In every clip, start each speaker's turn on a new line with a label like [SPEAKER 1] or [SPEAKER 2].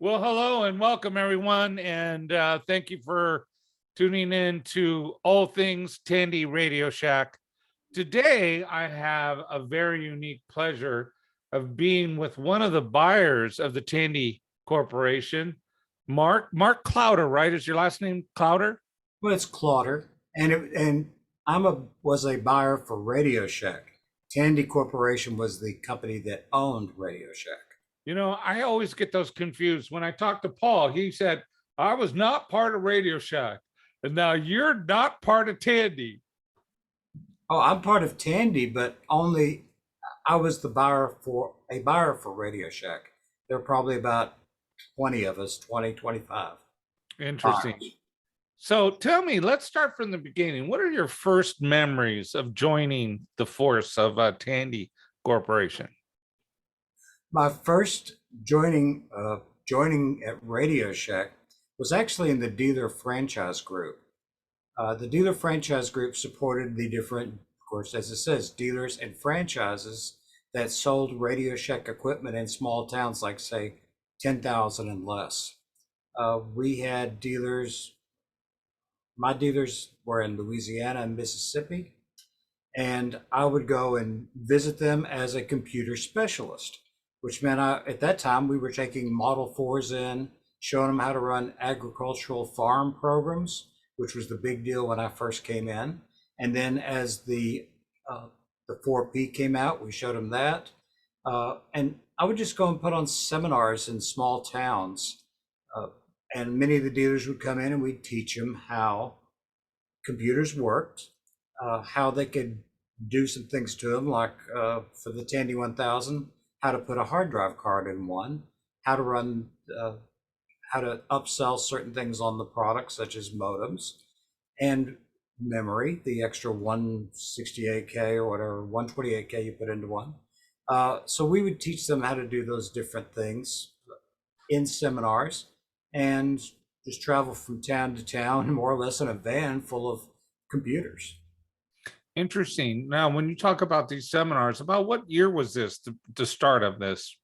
[SPEAKER 1] Well, hello and welcome, everyone. And thank you for tuning in to All Things Tandy Radioshack. Today, I have a very unique pleasure of being with one of the buyers of the Tandy Corporation, Mark Clauder, right? Is your last name Clauder?
[SPEAKER 2] Well, it's Clauder, and was a buyer for Radio Shack. Tandy Corporation was the company that owned Radio Shack.
[SPEAKER 1] You know, I always get those confused. When I talked to Paul, he said, I was not part of Radio Shack. And now you're not part of Tandy.
[SPEAKER 2] Oh, I'm part of Tandy, but only I was the buyer for Radio Shack. There are probably about 20 of us, 20, 25
[SPEAKER 1] Interesting.
[SPEAKER 2] buyers.
[SPEAKER 1] So tell me, let's start from the beginning. What are your first memories of joining the force of Tandy Corporation?
[SPEAKER 2] My first joining at Radio Shack was actually in the dealer franchise group. The dealer franchise group supported the different, of course, as it says, dealers and franchises that sold Radio Shack equipment in small towns like, say, 10,000 and less. We had dealers, my dealers were in Louisiana and Mississippi, and I would go and visit them as a computer specialist, which meant at that time we were taking Model 4s in, showing them how to run agricultural farm programs, which was the big deal when I first came in. And then as the 4P came out, we showed them that. And I would just go and put on seminars in small towns. And many of the dealers would come in and we'd teach them how computers worked, how they could do some things to them, like for the Tandy 1000, how to put a hard drive card in one, how to run, how to upsell certain things on the product, such as modems and memory, the extra 168K or whatever, 128K you put into one. So we would teach them how to do those different things in seminars and just travel from town to town, more or less in a van full of computers.
[SPEAKER 1] Interesting. Now, when you talk about these seminars, about what year was this, the start of this?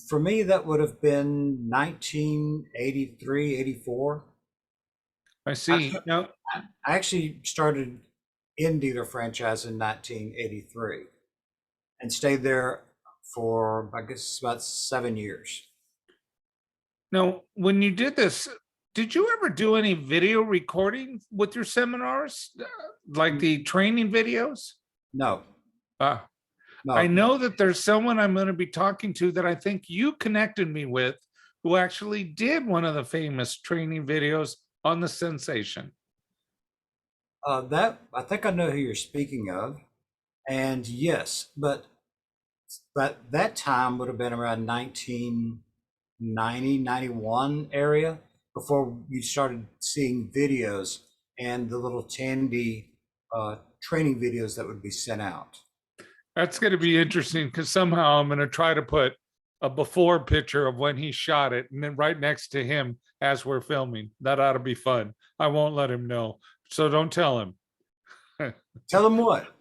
[SPEAKER 2] For me, that would have been 1983, 84.
[SPEAKER 1] I see. Now,
[SPEAKER 2] I actually started in dealer franchise in 1983 and stayed there for, I guess, about 7 years.
[SPEAKER 1] now, when you did this, did you ever do any video recording with your seminars, like the training videos?
[SPEAKER 2] No,
[SPEAKER 1] Uh, I
[SPEAKER 2] no.
[SPEAKER 1] know that there's someone I'm going to be talking to that I think you connected me with who actually did one of the famous training videos on the sensation.
[SPEAKER 2] That I think I know who you're speaking of, and yes, but that time would have been around 1990, 91 area before you started seeing videos and the little Tandy training videos that would be sent out.
[SPEAKER 1] That's going to be interesting because somehow I'm going to try to put a before picture of when he shot it and then right next to him as we're filming. That ought to be fun. I won't let him know. So don't tell him.
[SPEAKER 2] Tell them what.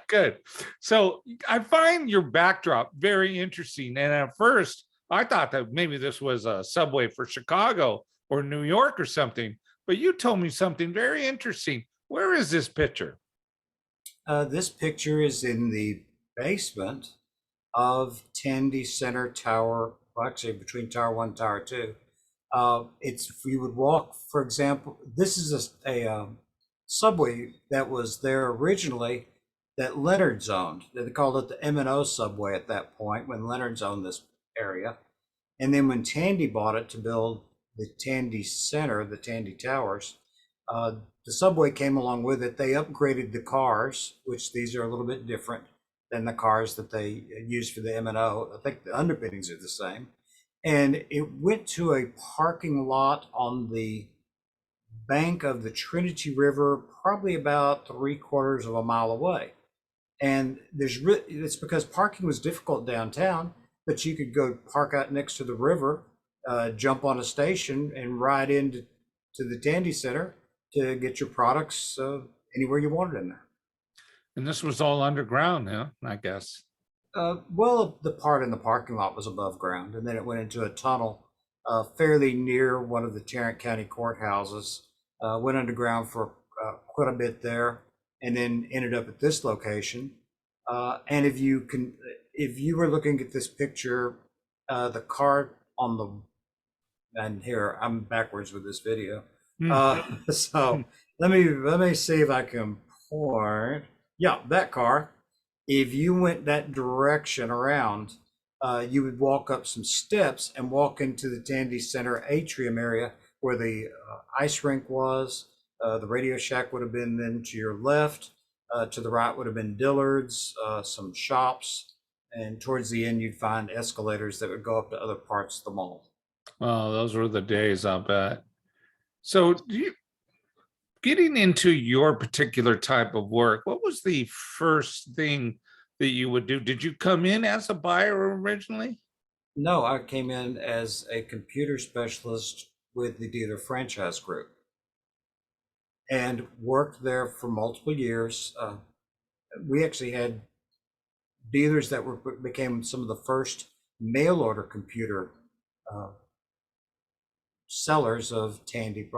[SPEAKER 1] Good. So I find your backdrop very interesting. And at first, I thought that maybe this was a subway for Chicago or New York or something. But you told me something very interesting. Where is this picture?
[SPEAKER 2] This picture is in the basement of Tandy Center Tower, well, actually between Tower 1 and Tower 2. It's you would walk, for example, this is a subway that was there originally that Leonard's owned. They called it the M&O subway at that point when Leonard's owned this area. And then when Tandy bought it to build the Tandy Center, the Tandy Towers, the subway came along with it. They upgraded the cars, which these are a little bit different than the cars that they use for the M&O. I think the underpinnings are the same. And it went to a parking lot on the bank of the Trinity River, probably about 3/4 of a mile away. And it's because parking was difficult downtown, but you could go park out next to the river, jump on a station, and ride into the Tandy Center to get your products anywhere you wanted in there.
[SPEAKER 1] And this was all underground, huh? I guess.
[SPEAKER 2] Well, the part in the parking lot was above ground, and then it went into a tunnel fairly near one of the Tarrant County courthouses. Went underground for quite a bit there, and then ended up at this location. And if you were looking at this picture, the car on the, and here I'm backwards with this video.
[SPEAKER 1] Mm,
[SPEAKER 2] Uh, so let me see if I can point. Yeah, that car. If you went that direction around, you would walk up some steps and walk into the Tandy Center atrium area where the ice rink was. The Radio Shack would have been then to your left. To the right would have been Dillard's, some shops, and towards the end you'd find escalators that would go up to other parts of the mall.
[SPEAKER 1] oh, those were the days, I'll bet. So, getting into your particular type of work, what was the first thing that you would do? Did you come in as a buyer originally?
[SPEAKER 2] No, I came in as a computer specialist with the dealer franchise group and worked there for multiple years. We actually had dealers that were became some of the first mail order computer uh, sellers of Tandy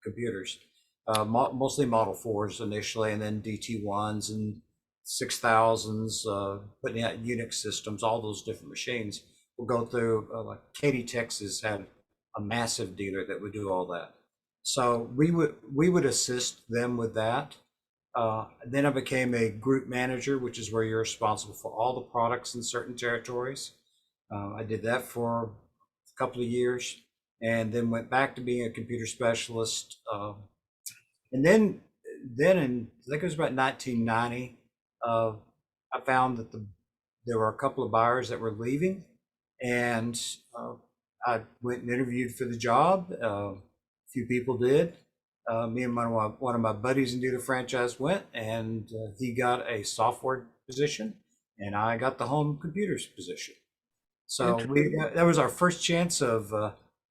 [SPEAKER 2] computers, mostly Model 4s initially, and then DT1s and 6000s, putting out Unix systems, all those different machines. We'll go through, like Katy, Texas had a massive dealer that would do all that. So we would assist them with that. Then I became a group manager, which is where you're responsible for all the products in certain territories. I did that for a couple of years and then went back to being a computer specialist. And then in, I think it was about 1990, I found that there were a couple of buyers that were leaving, and I went and interviewed for the job. A few people did. Me and one of my buddies in dealer franchise went, and he got a software position, and I got the home computers position. So that was our first chance of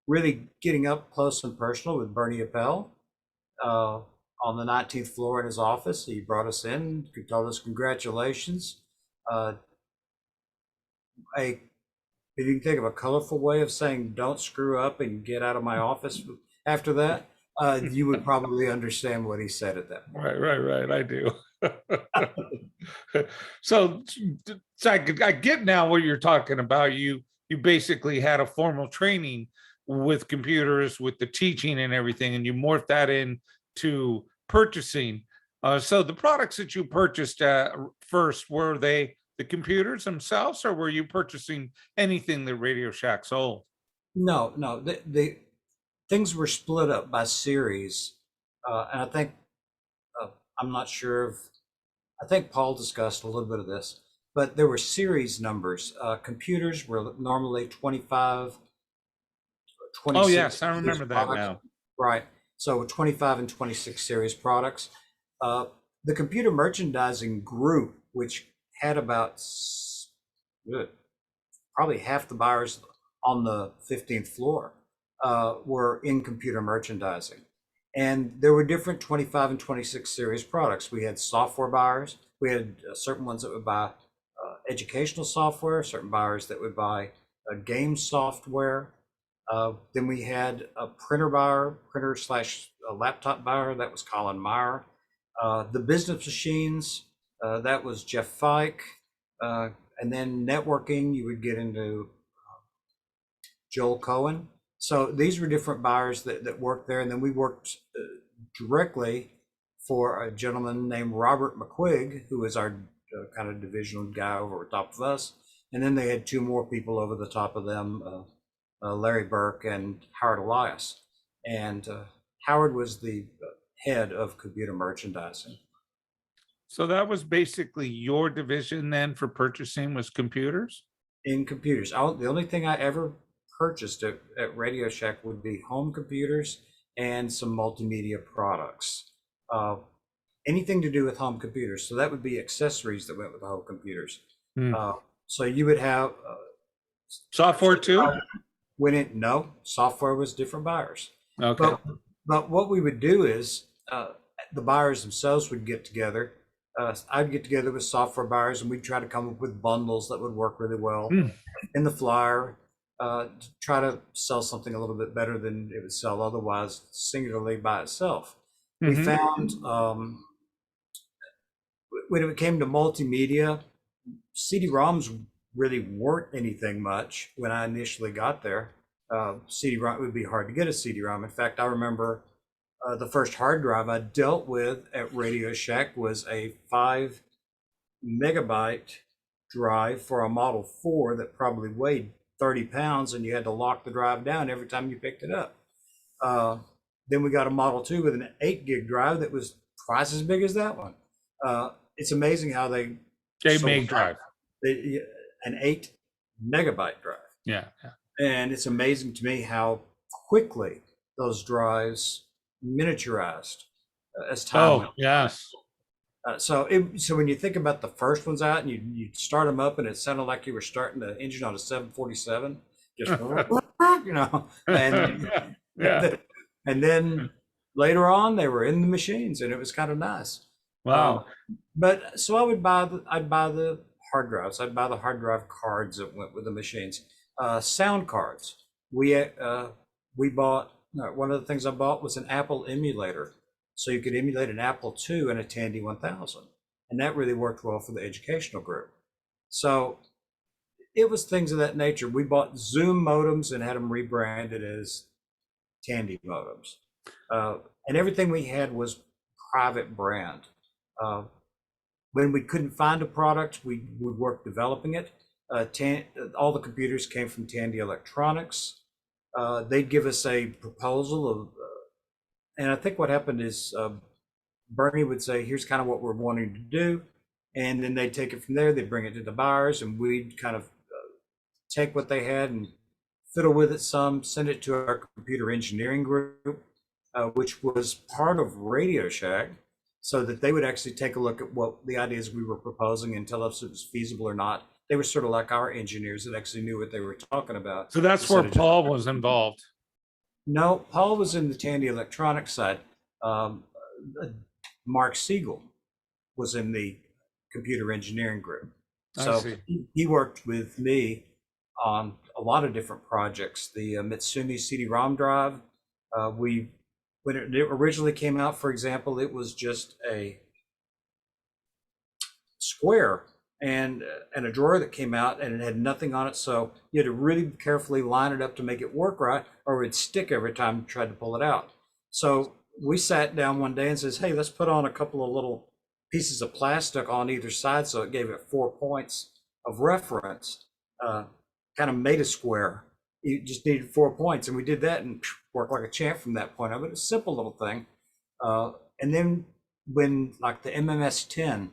[SPEAKER 2] really getting up close and personal with Bernie Appel on the 19th floor in his office. He brought us in, told us congratulations. Uh, if you can think of a colorful way of saying don't screw up and get out of my office after that, you would probably understand what he said at that point.
[SPEAKER 1] Right. I do. So, I get now what you're talking about. You basically had a formal training with computers, with the teaching and everything, and you morphed that into purchasing. So the products that you purchased first, were they the computers themselves, or were you purchasing anything that Radio Shack sold?
[SPEAKER 2] No, the things were split up by series, and I think I'm not sure if I think Paul discussed a little bit of this, but there were series numbers. Computers were normally 25,
[SPEAKER 1] Oh
[SPEAKER 2] 26
[SPEAKER 1] yes, I
[SPEAKER 2] series
[SPEAKER 1] remember that
[SPEAKER 2] products,
[SPEAKER 1] now.
[SPEAKER 2] right? So 25 and 26 series products. Uh, the computer merchandising group, which had about probably half the buyers on the 15th floor, were in computer merchandising. And there were different 25 and 26 series products. We had software buyers. We had certain ones that would buy educational software, certain buyers that would buy game software. Then we had a printer buyer, printer slash laptop buyer. That was Colin Meyer. The business machines, that was Jeff Fike. And then networking, you would get into Joel Cohen. So these were different buyers that worked there. And then we worked directly for a gentleman named Robert McQuigg, who is our kind of divisional guy over top of us. And then they had two more people over the top of them, Larry Burke and Howard Elias. And Howard was the head of computer merchandising.
[SPEAKER 1] So that was basically your division then for purchasing, was computers?
[SPEAKER 2] In computers, the only thing I ever purchased at Radio Shack would be home computers and some multimedia products. Anything to do with home computers. So that would be accessories that went with the home computers.
[SPEAKER 1] Hmm.
[SPEAKER 2] So you would have
[SPEAKER 1] Software too?
[SPEAKER 2] no, software was different buyers.
[SPEAKER 1] Okay.
[SPEAKER 2] But what we would do is the buyers themselves would get together. I'd get together with software buyers and we'd try to come up with bundles that would work really well. In the flyer, to try to sell something a little bit better than it would sell otherwise, singularly by itself. We
[SPEAKER 1] Hmm.
[SPEAKER 2] found when it came to multimedia, CD-ROMs really weren't anything much when I initially got there. CD-ROM, it would be hard to get a CD-ROM. In fact, I remember the first hard drive I dealt with at Radio Shack was a 5 megabyte drive for a Model 4 that probably weighed 30 pounds, and you had to lock the drive down every time you picked it up. Uh, then we got a Model 2 with an 8 gig drive that was twice as big as that one. It's amazing how they
[SPEAKER 1] J
[SPEAKER 2] sold
[SPEAKER 1] meg drive.
[SPEAKER 2] an 8 megabyte drive.
[SPEAKER 1] Yeah, yeah.
[SPEAKER 2] And it's amazing to me how quickly those drives miniaturized as time went.
[SPEAKER 1] Oh, yes.
[SPEAKER 2] So when you think about the first ones out and you start them up and it sounded like you were starting the engine on a 747, just and
[SPEAKER 1] Yeah.
[SPEAKER 2] and then later on they were in the machines and it was kind of nice. Um,
[SPEAKER 1] Wow.
[SPEAKER 2] but so I'd buy the hard drives. I'd buy the hard drive cards that went with the machines. Sound cards. We bought one of the things I bought was an Apple emulator, so you could emulate an Apple II and a Tandy 1000, and that really worked well for the educational group. So it was things of that nature. We bought Zoom modems and had them rebranded as Tandy modems, and everything we had was private brand. Uh, when we couldn't find a product, we would work developing it. All the computers came from Tandy Electronics. They'd give us a proposal of, and I think what happened is Bernie would say, "Here's kind of what we're wanting to do," and then they'd take it from there. They'd bring it to the buyers, and we'd kind of take what they had and fiddle with it some, send it to our computer engineering group, which was part of Radio Shack, so that they would actually take a look at what the ideas we were proposing and tell us if it was feasible or not. They were sort of like our engineers that actually knew what they were talking about.
[SPEAKER 1] So that's where Paul was involved.
[SPEAKER 2] No, Paul was in the Tandy Electronics side. Um, Mark Siegel was in the computer engineering group. So he worked with me on a lot of different projects. The Mitsumi CD-ROM drive, when it originally came out, for example, it was just a square and a drawer that came out and it had nothing on it. So you had to really carefully line it up to make it work right, or it would stick every time you tried to pull it out. So we sat down one day and says, "Hey, let's put on a couple of little pieces of plastic on either side." So it gave it 4 points of reference, kind of made a square. You just needed 4 points. And we did that and worked like a champ from that point of it. It's a simple little thing. And then when like the MMS-10,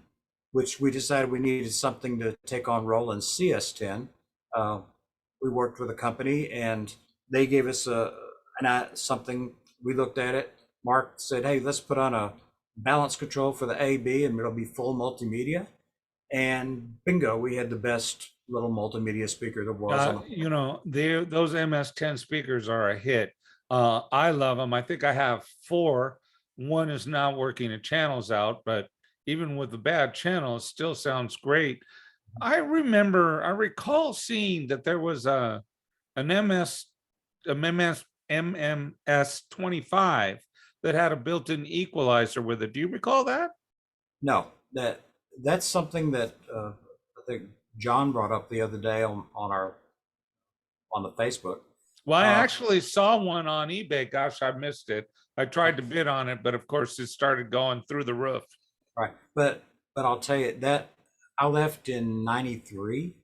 [SPEAKER 2] which we decided we needed something to take on Roland's CS-10, we worked with a company and they gave us something. We looked at it. Mark said, "Hey, let's put on a balance control for the AB and it'll be full multimedia." And bingo, we had the best little multimedia speaker there was.
[SPEAKER 1] Those MS-10 speakers are a hit. I love them. I think I have 4. One is now working a channels out, but even with the bad channel, it still sounds great. I recall seeing that there was an MMS-25 that had a built-in equalizer with it. Do you recall that?
[SPEAKER 2] No, that's something that I think John brought up the other day on the Facebook.
[SPEAKER 1] Well, I actually saw one on eBay. Gosh, I missed it. I tried to bid on it, but of course it started going through the roof.
[SPEAKER 2] Right, but I'll tell you that I left in '93.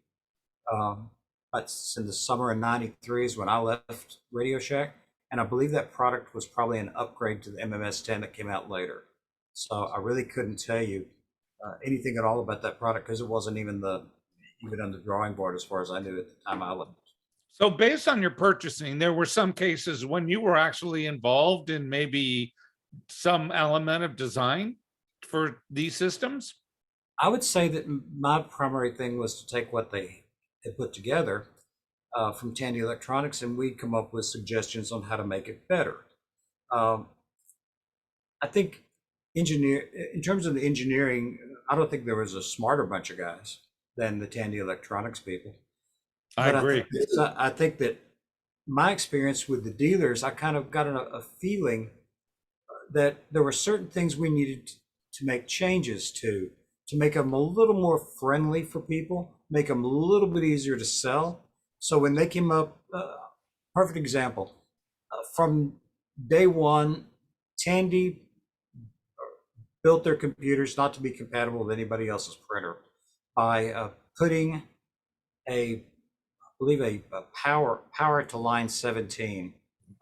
[SPEAKER 2] That's in the summer of '93 is when I left Radio Shack, and I believe that product was probably an upgrade to the MMS-10 that came out later. So I really couldn't tell you anything at all about that product because it wasn't even on the drawing board as far as I knew at the time I left.
[SPEAKER 1] So based on your purchasing, there were some cases when you were actually involved in maybe some element of design for these systems?
[SPEAKER 2] I would say that my primary thing was to take what they had put together from Tandy Electronics, and we'd come up with suggestions on how to make it better. I think in terms of the engineering, I don't think there was a smarter bunch of guys than the Tandy Electronics people.
[SPEAKER 1] I
[SPEAKER 2] But
[SPEAKER 1] agree.
[SPEAKER 2] I think that my experience with the dealers, I kind of got a feeling that there were certain things we needed to make changes to make them a little more friendly for people, make them a little bit easier to sell. So when they came up, perfect example, from day one, Tandy built their computers not to be compatible with anybody else's printer by putting I believe a power to line 17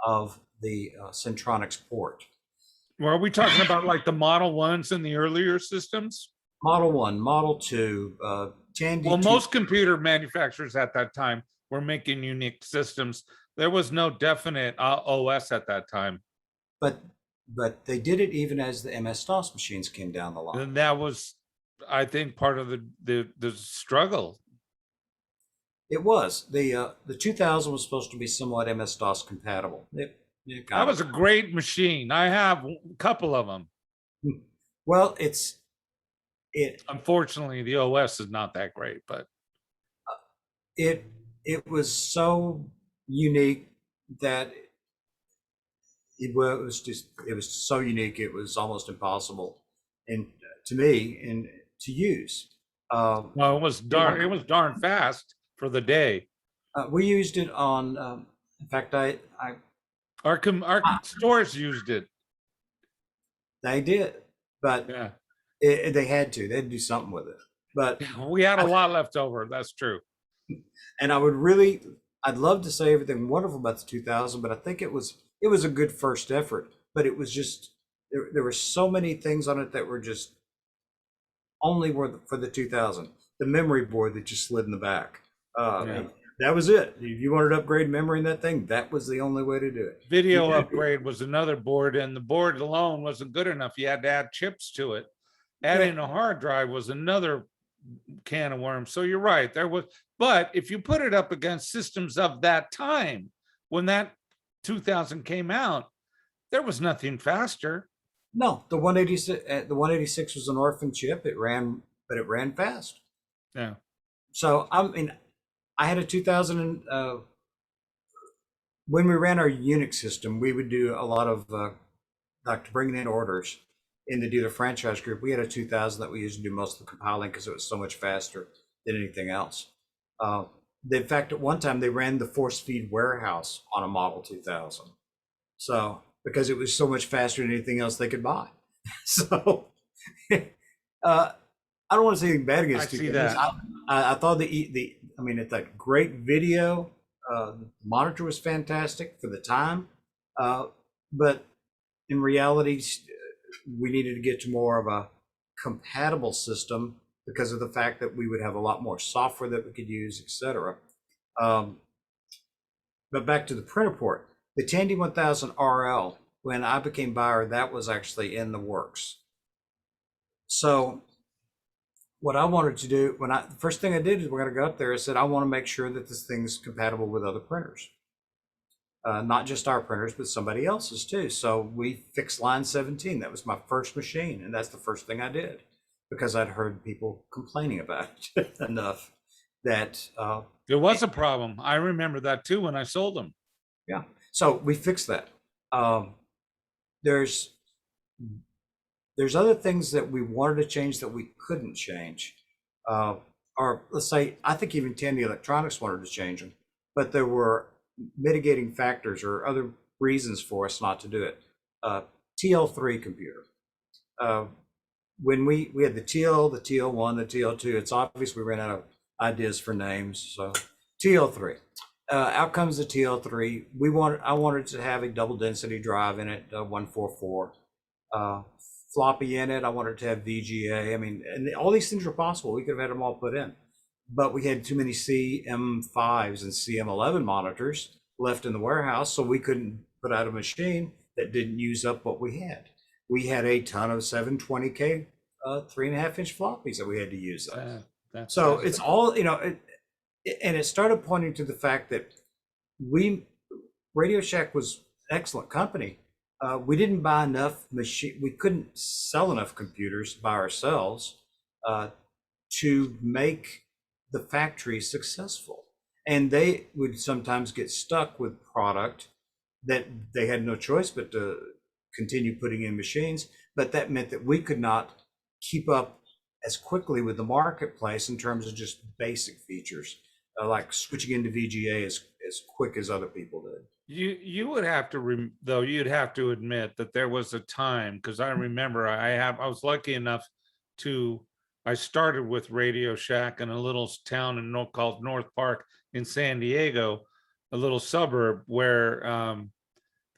[SPEAKER 2] of the Centronics port.
[SPEAKER 1] Well, are we talking about like the Model 1s in the earlier systems?
[SPEAKER 2] Model 1, Model 2, Tandy
[SPEAKER 1] Well,
[SPEAKER 2] 2,
[SPEAKER 1] most computer manufacturers at that time were making unique systems. There was no definite OS at that time.
[SPEAKER 2] but they did it even as the MS-DOS machines came down the line.
[SPEAKER 1] And that was, I think, part of the struggle.
[SPEAKER 2] It was the 2000 was supposed to be somewhat MS-DOS compatible. It
[SPEAKER 1] That
[SPEAKER 2] kind
[SPEAKER 1] was a great machine. I have a couple of them.
[SPEAKER 2] well, it
[SPEAKER 1] Unfortunately, the OS is not that great, but
[SPEAKER 2] it it was so unique that it was so unique it was almost impossible and to me and to use.
[SPEAKER 1] well, it was darn fast for the day.
[SPEAKER 2] We used it on. In fact,
[SPEAKER 1] Our stores used it.
[SPEAKER 2] they did, but
[SPEAKER 1] Yeah,
[SPEAKER 2] they had to. They had to do something with it. But
[SPEAKER 1] we had a lot left over. That's true.
[SPEAKER 2] and I'd love to say everything wonderful about the 2000, but I think it was a good first effort. But it was just there were so many things on it that were just only were for the 2000. The memory board that just slid in the back.
[SPEAKER 1] Yeah.
[SPEAKER 2] That was it. If you wanted to upgrade memory in that thing, that was the only way to do it.
[SPEAKER 1] Video upgrade was another board, and the board alone wasn't good enough. You had to add chips to it. Adding a hard drive was another can of worms. So you're right. There was, but if you put it up against systems of that time, when that 2000 came out, there was nothing faster.
[SPEAKER 2] No, the 186 was an orphan chip. It ran, but it ran fast.
[SPEAKER 1] Yeah.
[SPEAKER 2] So I mean, I had a 2000. When we ran our Unix system, we would do a lot of like bringing in orders in the dealer franchise group. We had a 2000 that we used to do most of the compiling because it was so much faster than anything else. In fact, at one time they ran the force feed warehouse on a Model 2000. So because it was so much faster than anything else they could buy. So I don't want to say anything bad against
[SPEAKER 1] I see that.
[SPEAKER 2] I thought I mean, it's like great video. The monitor was fantastic for the time, but in reality, we needed to get to more of a compatible system because of the fact that we would have a lot more software that we could use, etc. But back to the printer port, the Tandy 1000 RL. When I became buyer, that was actually in the works. So what I wanted to do the first thing I did is we're going to go up there. I said, I want to make sure that this thing's compatible with other printers, not just our printers, but somebody else's too. So we fixed line 17. That was my first machine. And that's the first thing I did because I'd heard people complaining about it enough that
[SPEAKER 1] it was a problem. I remember that too when I sold them.
[SPEAKER 2] Yeah. So we fixed that. There's other things that we wanted to change that we couldn't change. Or let's say, I think even Tandy Electronics wanted to change them, but there were mitigating factors or other reasons for us not to do it. TL3 computer. When we had the TL, the TL1, the TL2, it's obvious we ran out of ideas for names. So TL3. Out comes the TL3. I wanted to have a double density drive in it, 144. Floppy in it. I wanted to have VGA. I mean, and all these things were possible. We could have had them all put in, but we had too many CM5s and CM11 monitors left in the warehouse, so we couldn't put out a machine that didn't use up what we had. We had a ton of 720K 3.5-inch floppies that we had to use up. So it's all, and it started pointing to the fact that Radio Shack was an excellent company. We didn't buy enough we couldn't sell enough computers by ourselves to make the factory successful. and they would sometimes get stuck with product that they had no choice but to continue putting in machines. But that meant that we could not keep up as quickly with the marketplace in terms of just basic features, like switching into VGA as quick as other people did.
[SPEAKER 1] You would have to though you'd have to admit that there was a time, because I remember I was lucky enough to I started with Radio Shack in a little town called North Park in San Diego, a little suburb where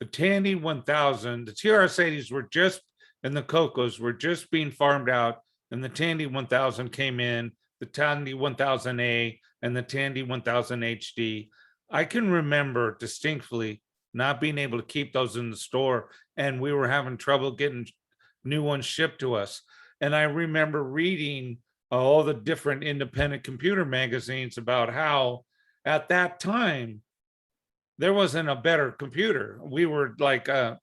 [SPEAKER 1] the Tandy 1000, the TRS-80s were just, and the Cocos were just being farmed out, and the Tandy 1000 came in, the Tandy 1000A and the Tandy 1000 HD. I can remember distinctly not being able to keep those in the store, and we were having trouble getting new ones shipped to us. And I remember reading all the different independent computer magazines about how at that time there wasn't a better computer. We were like a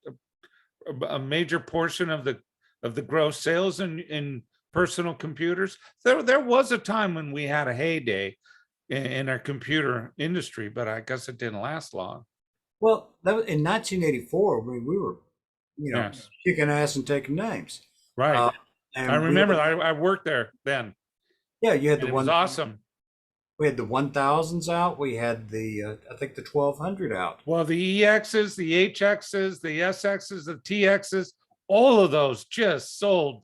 [SPEAKER 1] major portion of the gross sales in personal computers. There was a time when we had a heyday in our computer industry, but I guess it didn't last long.
[SPEAKER 2] Well, that was in 1984. We were,
[SPEAKER 1] Yes,
[SPEAKER 2] kicking ass and taking names.
[SPEAKER 1] right.
[SPEAKER 2] Uh,
[SPEAKER 1] I
[SPEAKER 2] and we
[SPEAKER 1] remember
[SPEAKER 2] had,
[SPEAKER 1] I worked there then,
[SPEAKER 2] yeah, you had
[SPEAKER 1] and
[SPEAKER 2] the
[SPEAKER 1] it was
[SPEAKER 2] one.
[SPEAKER 1] awesome.
[SPEAKER 2] We had the 1000s out. We had I think the 1200 out.
[SPEAKER 1] Well, the EXs, the HXs, the SXs, the TXs, all of those just sold.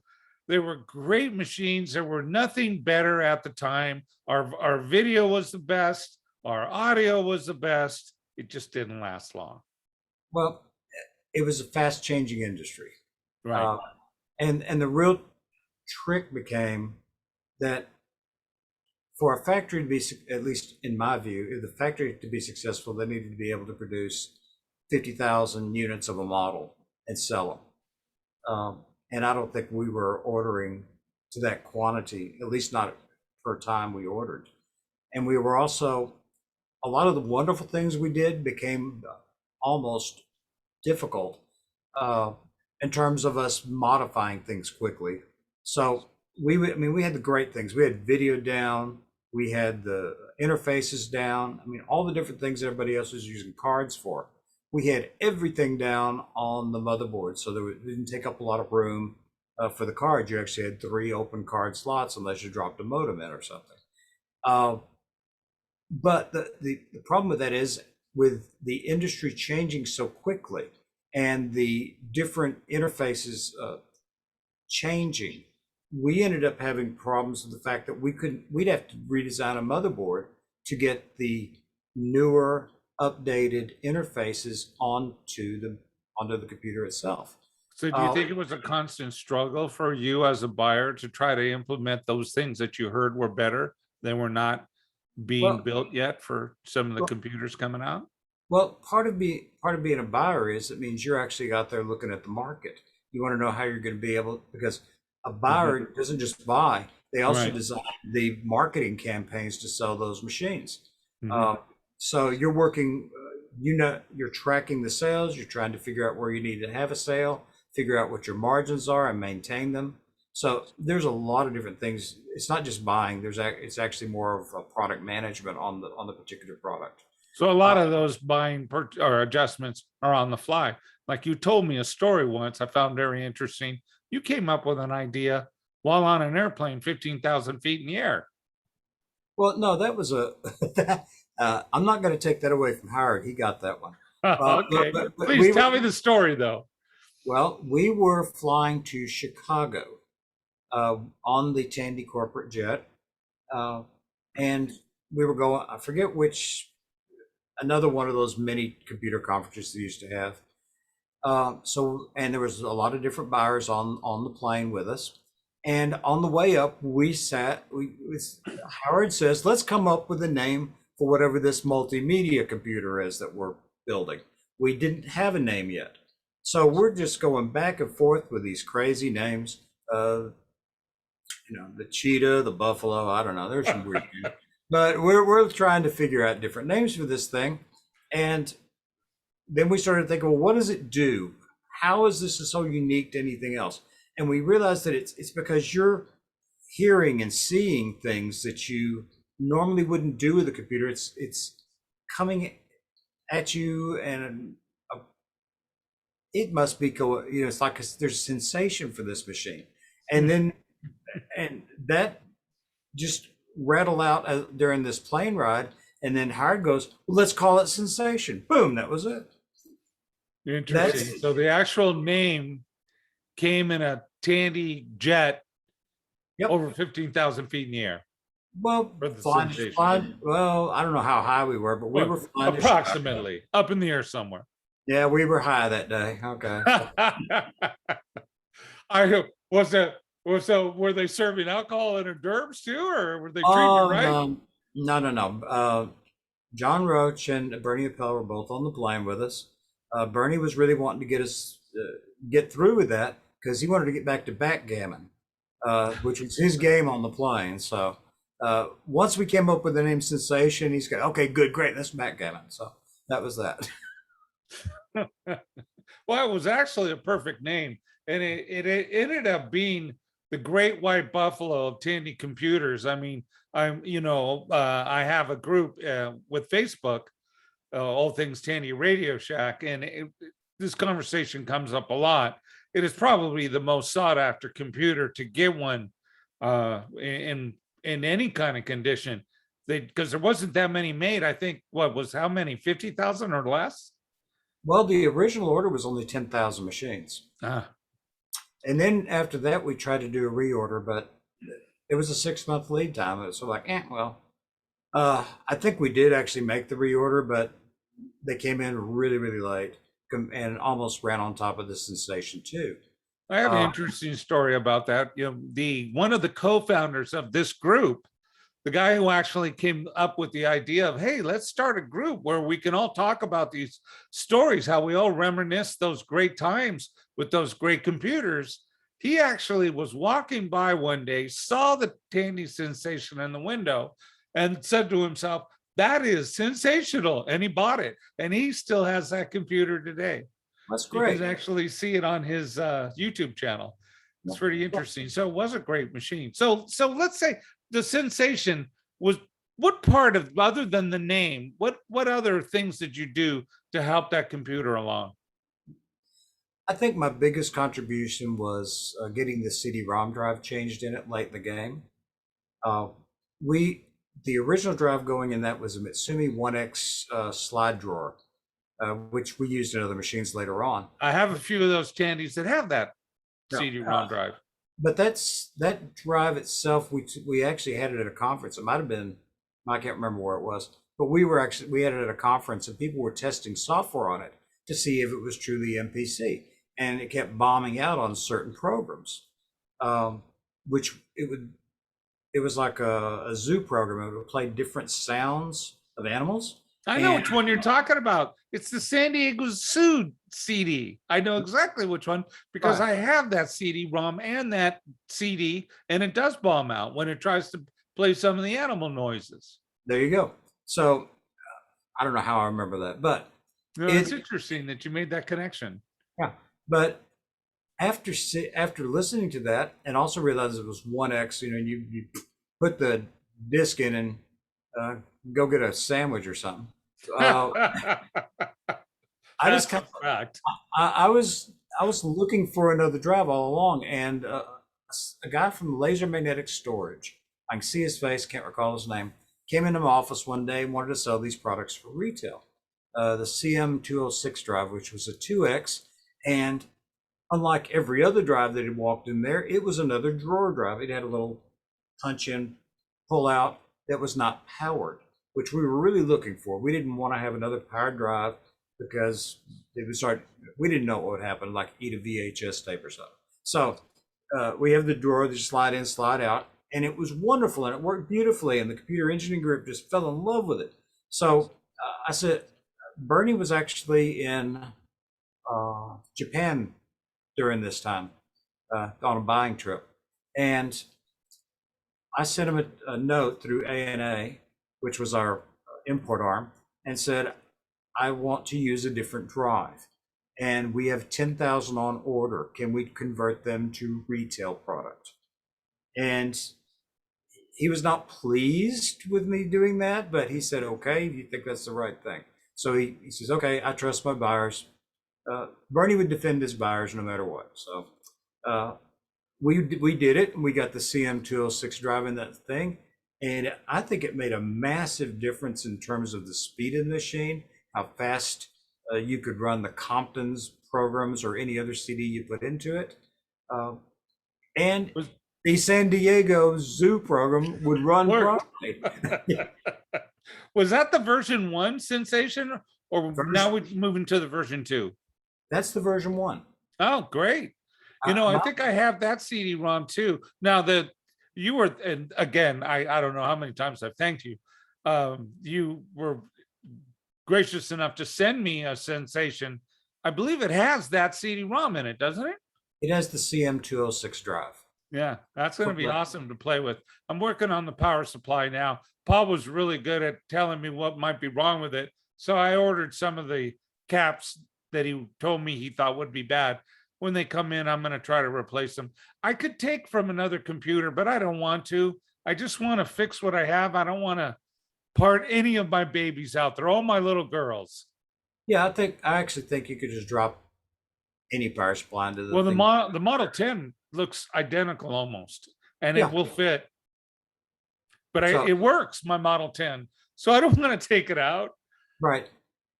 [SPEAKER 1] They were great machines. There were nothing better at the time. Our video was the best. Our audio was the best. It just didn't last long.
[SPEAKER 2] Well, it was a fast changing industry.
[SPEAKER 1] Right.
[SPEAKER 2] Uh, and the real trick became that for a factory to be, at least in my view, if the factory to be successful, they needed to be able to produce 50,000 units of a model and sell them. And I don't think we were ordering to that quantity, at least not per time we ordered. And we were also, a lot of the wonderful things we did became almost difficult uh, in terms of us modifying things quickly. So we had the great things. We had video down, we had the interfaces down. I mean, all the different things everybody else was using cards for. We had everything down on the motherboard, so it didn't take up a lot of room for the cards. You actually had 3 open card slots unless you dropped a modem in or something. But the problem with that is, with the industry changing so quickly and the different interfaces changing, we ended up having problems with the fact that we'd have to redesign a motherboard to get the newer, updated interfaces onto the computer itself.
[SPEAKER 1] So do you think it was a constant struggle for you as a buyer to try to implement those things that you heard were better than were not being built yet for some of the computers coming out?
[SPEAKER 2] Well, part of being a buyer is, it means you're actually out there looking at the market. You want to know how you're going to be able, because a buyer doesn't just buy; they also design the marketing campaigns to sell those machines. So you're working, you're tracking the sales. You're trying to figure out where you need to have a sale, figure out what your margins are, and maintain them. So there's a lot of different things. It's not just buying. It's actually more of a product management on the particular product.
[SPEAKER 1] So a lot of those buying or adjustments are on the fly. Like you told me a story once I found very interesting. You came up with an idea while on an airplane 15,000 feet in the air.
[SPEAKER 2] Well, no, that was I'm not going to take that away from Howard. He got that one.
[SPEAKER 1] Okay, please tell me the story though.
[SPEAKER 2] Well, we were flying to Chicago on the Tandy corporate jet, and we were going, I forget which, another one of those mini computer conferences they used to have. And there was a lot of different buyers on the plane with us. And on the way up, Howard says, let's come up with a name for whatever this multimedia computer is that we're building. We didn't have a name yet. So we're just going back and forth with these crazy names. The cheetah, the buffalo, I don't know. There's some weird names. But we're trying to figure out different names for this thing. And then we started thinking, well, what does it do? How is this so unique to anything else? And we realized that it's because you're hearing and seeing things that you normally wouldn't do with a computer. It's coming at you, and it must be it's like there's a sensation for this machine, and then and that just rattled out during this plane ride, and then Howard goes, well, let's call it sensation. Boom, that was it.
[SPEAKER 1] Interesting. So the actual name came in a Tandy jet
[SPEAKER 2] Yep.
[SPEAKER 1] over 15,000 feet in the air.
[SPEAKER 2] Well, flying, well, I don't know how high we were, but we were flying
[SPEAKER 1] approximately up in the air somewhere.
[SPEAKER 2] Yeah, we were high that day. Okay.
[SPEAKER 1] I was that so were they serving alcohol in their derbs too, or were they treating you right?
[SPEAKER 2] No. John Roach and Bernie Appel were both on the plane with us. Bernie was really wanting to get us get through with that because he wanted to get back to backgammon, which was his game on the plane. So once we came up with the name Sensation, he's got, okay, good, great, that's backgammon. So that was that.
[SPEAKER 1] Well, it was actually a perfect name, and it ended up being the great white buffalo of Tandy computers. I mean, I have a group with Facebook, All Things Tandy Radioshack, and this conversation comes up a lot. It is probably the most sought after computer to get one in any kind of condition. Because there wasn't that many made. I think how many, 50,000 or less?
[SPEAKER 2] Well, the original order was only 10,000 machines. And then after that, we tried to do a reorder, but it was a 6-month lead time. It was sort of like, I think we did actually make the reorder, but they came in really, really late and almost ran on top of the Sensation too.
[SPEAKER 1] I have an interesting story about that. One of the co-founders of this group, the guy who actually came up with the idea of, hey, let's start a group where we can all talk about these stories, how we all reminisce those great times with those great computers. He actually was walking by one day, saw the Tandy Sensation in the window, and said to himself, that is sensational. And he bought it. And he still has that computer today.
[SPEAKER 2] That's great.
[SPEAKER 1] You can actually see it on his YouTube channel. It's pretty interesting. So it was a great machine. So let's say the Sensation was, what part of, other than the name, what other things did you do to help that computer along?
[SPEAKER 2] I think my biggest contribution was getting the CD-ROM drive changed in it late in the game. The original drive going in that was a Mitsumi 1X slide drawer, which we used in other machines later on.
[SPEAKER 1] I have a few of those Tandys that have that CD-ROM drive.
[SPEAKER 2] But that drive itself, we actually had it at a conference. It might have been, I can't remember where it was, but we had it at a conference and people were testing software on it to see if it was truly MPC, and it kept bombing out on certain programs, which it was like a zoo program. It would play different sounds of animals.
[SPEAKER 1] I know which one you're talking about. It's the San Diego Zoo CD. I know exactly which one because I have that CD-ROM and that CD, and it does bomb out when it tries to play some of the animal noises.
[SPEAKER 2] There you go. So I don't know how I remember that, but
[SPEAKER 1] it's interesting that you made that connection.
[SPEAKER 2] Yeah, but after listening to that and also realizing it was 1X, you put the disc in and go get a sandwich or something. I just kind of, I was looking for another drive all along, and a guy from Laser Magnetic Storage, I can see his face, can't recall his name, came into my office one day and wanted to sell these products for retail. The CM206 drive, which was a 2X, and unlike every other drive that had walked in there, it was another drawer drive. It had a little punch in, pull out that was not powered, which we were really looking for. We didn't want to have another powered drive because we didn't know what would happen, like eat a VHS tape or something. So we have the drawer that you slide in, slide out, and it was wonderful and it worked beautifully. And the computer engineering group just fell in love with it. So I said, Bernie was actually in Japan during this time on a buying trip, and I sent him a note through ANA, which was our import arm, and said, I want to use a different drive, and we have 10,000 on order. Can we convert them to retail product? And he was not pleased with me doing that, but he said, okay, you think that's the right thing. So he says, okay, I trust my buyers. Bernie would defend his buyers no matter what. So uh, we did it, and we got the CM206 drive in that thing, and I think it made a massive difference in terms of the speed of the machine, how fast you could run the Compton's programs or any other CD you put into it, uh, and
[SPEAKER 1] Was
[SPEAKER 2] the San Diego Zoo program would run
[SPEAKER 1] worked.
[SPEAKER 2] properly.
[SPEAKER 1] Was that the version one sensation, or now
[SPEAKER 2] Version,
[SPEAKER 1] we're moving to the version two?
[SPEAKER 2] that's the version one.
[SPEAKER 1] Oh, great. I
[SPEAKER 2] My,
[SPEAKER 1] think I have that CD-ROM too. Now that you were, and again, I don't know how many times I've thanked you. You were gracious enough to send me a sensation. I believe it has that CD-ROM in it, doesn't it?
[SPEAKER 2] it has the CM206 drive.
[SPEAKER 1] Yeah, that's going to be awesome to play with. I'm working on the power supply now. Paul was really good at telling me what might be wrong with it. So I ordered some of the caps that he told me he thought would be bad. When they come in, I'm going to try to replace them. I could take from another computer, but I don't want to. I just want to fix what I have. I don't want to part any of my babies out there, all my little girls.
[SPEAKER 2] Yeah, I actually think you could just drop any power supply into the
[SPEAKER 1] Well,
[SPEAKER 2] thing.
[SPEAKER 1] the Model 10 looks identical almost, and it
[SPEAKER 2] Yeah.
[SPEAKER 1] will fit. But
[SPEAKER 2] So
[SPEAKER 1] it works, my Model 10. So I don't want to take it out.
[SPEAKER 2] right.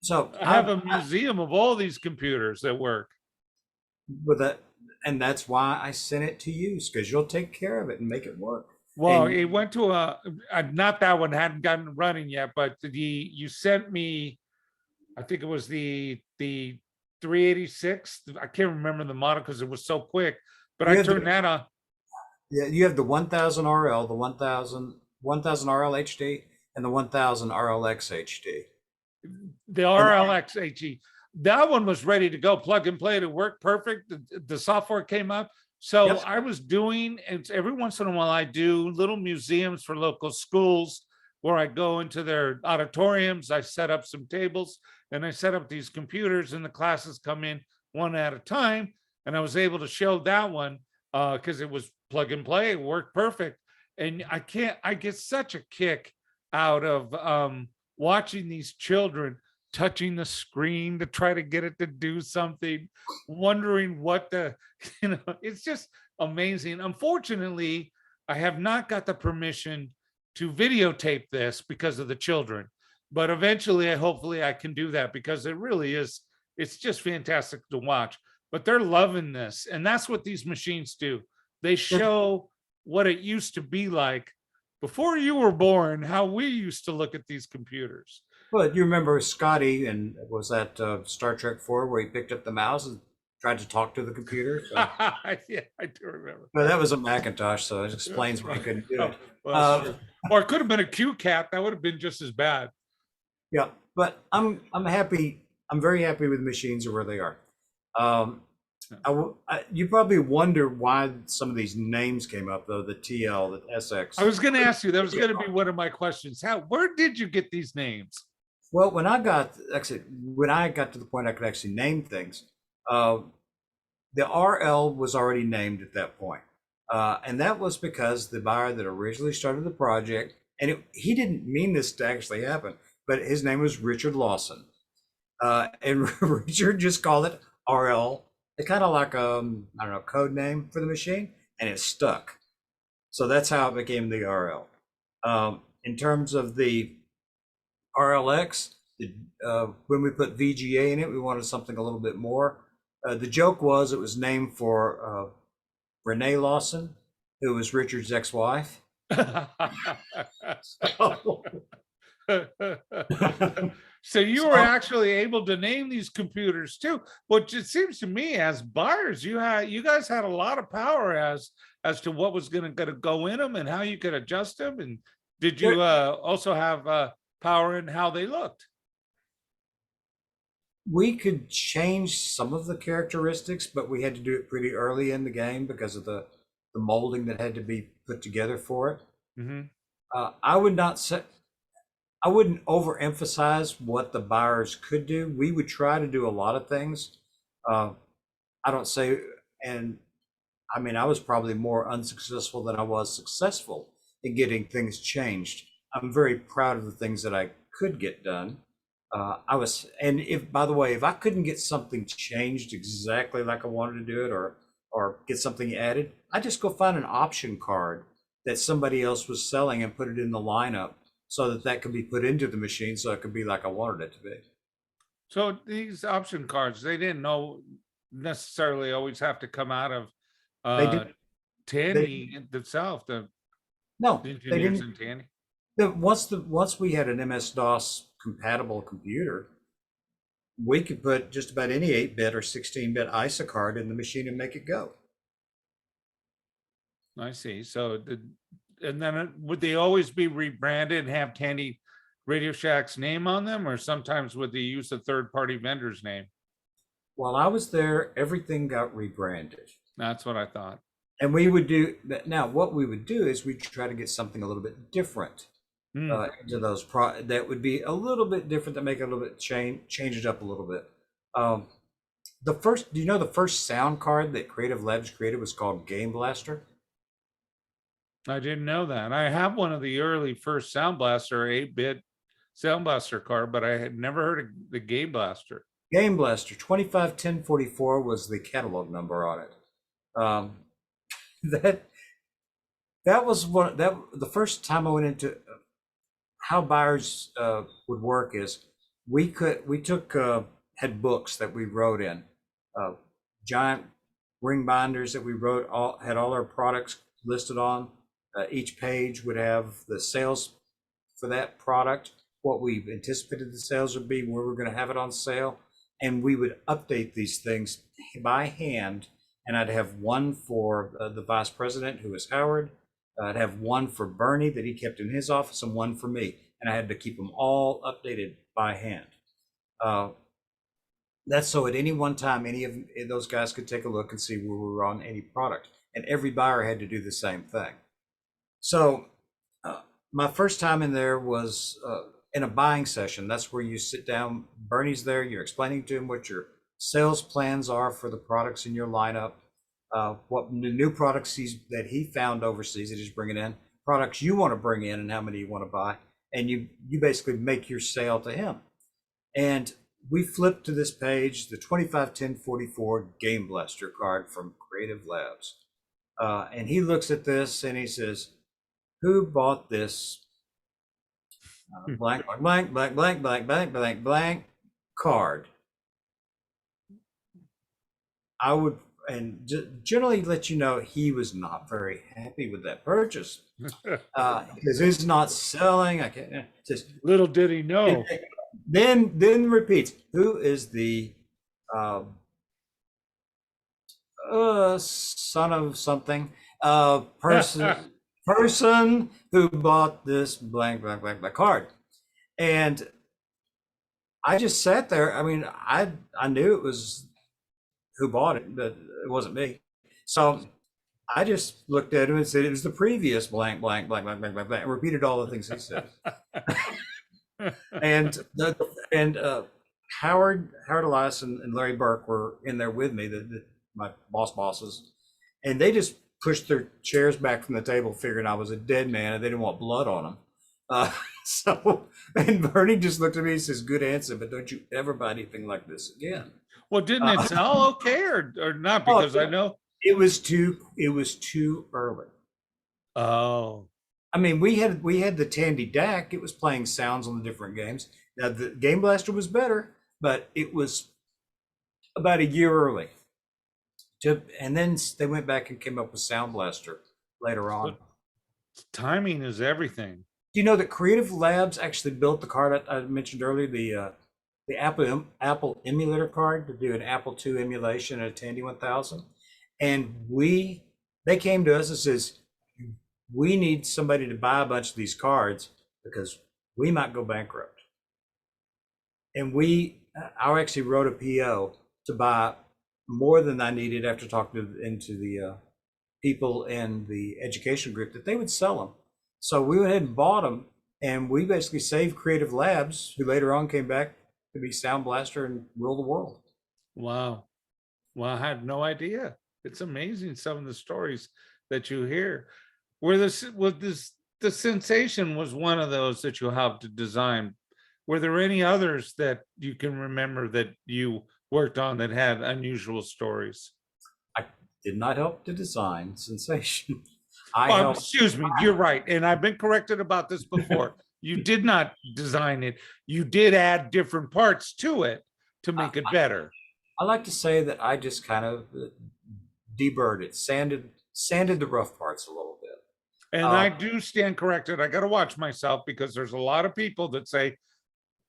[SPEAKER 2] So
[SPEAKER 1] I have a museum of all these computers that work.
[SPEAKER 2] with that, and that's why I sent it to you, because you'll take care of it and make it work.
[SPEAKER 1] Well,
[SPEAKER 2] And
[SPEAKER 1] it went to not that one hadn't gotten running yet, but you sent me, I think it was the 386. I can't remember the model because it was so quick, but I turned that on.
[SPEAKER 2] yeah, you have the 1000 RL, the 1000 RL HD, and the 1000 RLX HD.
[SPEAKER 1] The
[SPEAKER 2] And
[SPEAKER 1] RLX HE. That one was ready to go, plug and play. It worked perfect. The software came up. So
[SPEAKER 2] yep,
[SPEAKER 1] I was doing, and every once in a while I do little museums for local schools where I go into their auditoriums. I set up some tables and I set up these computers, and the classes come in one at a time. And I was able to show that one because it was plug and play. It worked perfect. And I get such a kick out of watching these children touching the screen to try to get it to do something, wondering what it's just amazing. Unfortunately, I have not got the permission to videotape this because of the children, but eventually, hopefully I can do that because it really is, it's just fantastic to watch. But they're loving this. And that's what these machines do. They show what it used to be like before you were born, how we used to look at these computers.
[SPEAKER 2] but you remember Scotty, and was that Star Trek 4 where he picked up the mouse and tried to talk to the computer? So,
[SPEAKER 1] Yeah, I do remember.
[SPEAKER 2] but that was a Macintosh, so it explains why he couldn't do
[SPEAKER 1] Oh,
[SPEAKER 2] it.
[SPEAKER 1] well, or it could have been a Q cat. That would have been just as bad.
[SPEAKER 2] Yeah, but I'm happy. I'm very happy with machines or where they are. Um, you probably wonder why some of these names came up, though, the TL, the SX.
[SPEAKER 1] I was going to ask you, that was going to be one of my questions. Where did you get these names?
[SPEAKER 2] Well, when I got to the point I could actually name things, uh, the RL was already named at that point. And that was because the buyer that originally started the project, and he didn't mean this to actually happen, but his name was Richard Lawson. And Richard just called it RL. It's kind of like I don't know, code name for the machine, and it stuck. So that's how it became the RL. In terms of the RLX, when we put VGA in it, we wanted something a little bit more. The joke was it was named for Renee Lawson, who was Richard's ex-wife.
[SPEAKER 1] So you were actually able to name these computers too, which it seems to me as buyers, you guys had a lot of power as to what was going to go in them and how you could adjust them. And did you also have power in how they looked?
[SPEAKER 2] We could change some of the characteristics, but we had to do it pretty early in the game because of the molding that had to be put together for it.
[SPEAKER 1] Mm-hmm.
[SPEAKER 2] I would not say, I wouldn't overemphasize what the buyers could do. We would try to do a lot of things. I don't say, and I mean, I was probably more unsuccessful than I was successful in getting things changed. I'm very proud of the things that I could get done. And if, by the way, if I couldn't get something changed exactly like I wanted to do it, or get something added, I just go find an option card that somebody else was selling and put it in the lineup so that that could be put into the machine so it could be like I wanted it to be.
[SPEAKER 1] So these option cards, they didn't know necessarily always have to come out of
[SPEAKER 2] They
[SPEAKER 1] uh
[SPEAKER 2] did. They
[SPEAKER 1] Tandy itself, the
[SPEAKER 2] no, they
[SPEAKER 1] engineers
[SPEAKER 2] didn't.
[SPEAKER 1] in Tandy.
[SPEAKER 2] Once we had an MS DOS compatible computer, we could put just about any 8-bit or 16-bit ISA card in the machine and make it go.
[SPEAKER 1] I see. So and then would they always be rebranded and have Tandy Radio Shack's name on them, or sometimes would they use a third-party vendor's name?
[SPEAKER 2] While I was there, everything got rebranded.
[SPEAKER 1] That's what I thought.
[SPEAKER 2] And we would do that. Now, what we would do is we'd try to get something a little bit different into those that would be a little bit different, that make it a little bit change it up a little bit. Do you know the first sound card that Creative Labs created was called Game Blaster?
[SPEAKER 1] I didn't know that. I have one of the early first Sound Blaster 8-bit Sound Blaster card, but I had never heard of the Game Blaster.
[SPEAKER 2] Game Blaster 251044 was the catalog number on it. That was the first time I went into how buyers would work. Is had books that we wrote in, giant ring binders that we had all our products listed on. Each page would have the sales for that product, what we anticipated the sales would be, where we're going to have it on sale, and we would update these things by hand. And I'd have one for the vice president, who was Howard. I'd have one for Bernie that he kept in his office, and one for me. And I had to keep them all updated by hand. That's so at any one time, any of those guys could take a look and see where we were on any product. And every buyer had to do the same thing. So my first time in there was in a buying session. That's where you sit down. Bernie's there. You're explaining to him what your sales plans are for the products in your lineup, what the new products that he found overseas that he's bringing in, products you want to bring in, and how many you want to buy. And you basically make your sale to him. And we flipped to this page, the 251044 Game Blaster card from Creative Labs. And he looks at this and he says, "Who bought this blank, blank, blank, blank, blank, blank, blank, blank card?" I would, and generally let you know, he was not very happy with that purchase. Because it's not selling. I can't. Just,
[SPEAKER 1] little did he know.
[SPEAKER 2] Then repeats, "Who is the son of something person who bought this blank blank blank blank card?" And I just sat there. I mean, I knew it was who bought it, but it wasn't me. So I just looked at him and said it was the previous blank blank blank blank blank blank, blank and repeated all the things he said. And Howard Elias and Larry Burke were in there with me, my bosses, and they just pushed their chairs back from the table, figuring I was a dead man and they didn't want blood on them. And Bernie just looked at me and says, "Good answer, but don't you ever buy anything like this again."
[SPEAKER 1] Well, didn't it sell okay or not? Because I know
[SPEAKER 2] it was too early.
[SPEAKER 1] Oh,
[SPEAKER 2] I mean, we had the Tandy DAC. It was playing sounds on the different games. Now the Game Blaster was better, but it was about a year early. And then they went back and came up with Sound Blaster later on.
[SPEAKER 1] Timing is everything.
[SPEAKER 2] Do you know that Creative Labs actually built the card I mentioned earlier, the Apple emulator card, to do an Apple II emulation at a Tandy 1000? And they came to us and says, "We need somebody to buy a bunch of these cards because we might go bankrupt." And I actually wrote a PO to buy more than I needed after talking into the people in the education group, that they would sell them. So we went ahead and bought them, and we basically saved Creative Labs, who later on came back to be Sound Blaster and rule the world.
[SPEAKER 1] Wow. Well, I had no idea. It's amazing, some of the stories that you hear. Was this the Sensation was one of those that you helped to design. Were there any others that you can remember that you worked on that had unusual stories?
[SPEAKER 2] I did not help to design Sensation. I helped.
[SPEAKER 1] Excuse me, you're right. And I've been corrected about this before. You did not design it. You did add different parts to it to make it better.
[SPEAKER 2] I like to say that I just kind of deburred it, sanded the rough parts a little bit.
[SPEAKER 1] And I do stand corrected. I got to watch myself because there's a lot of people that say,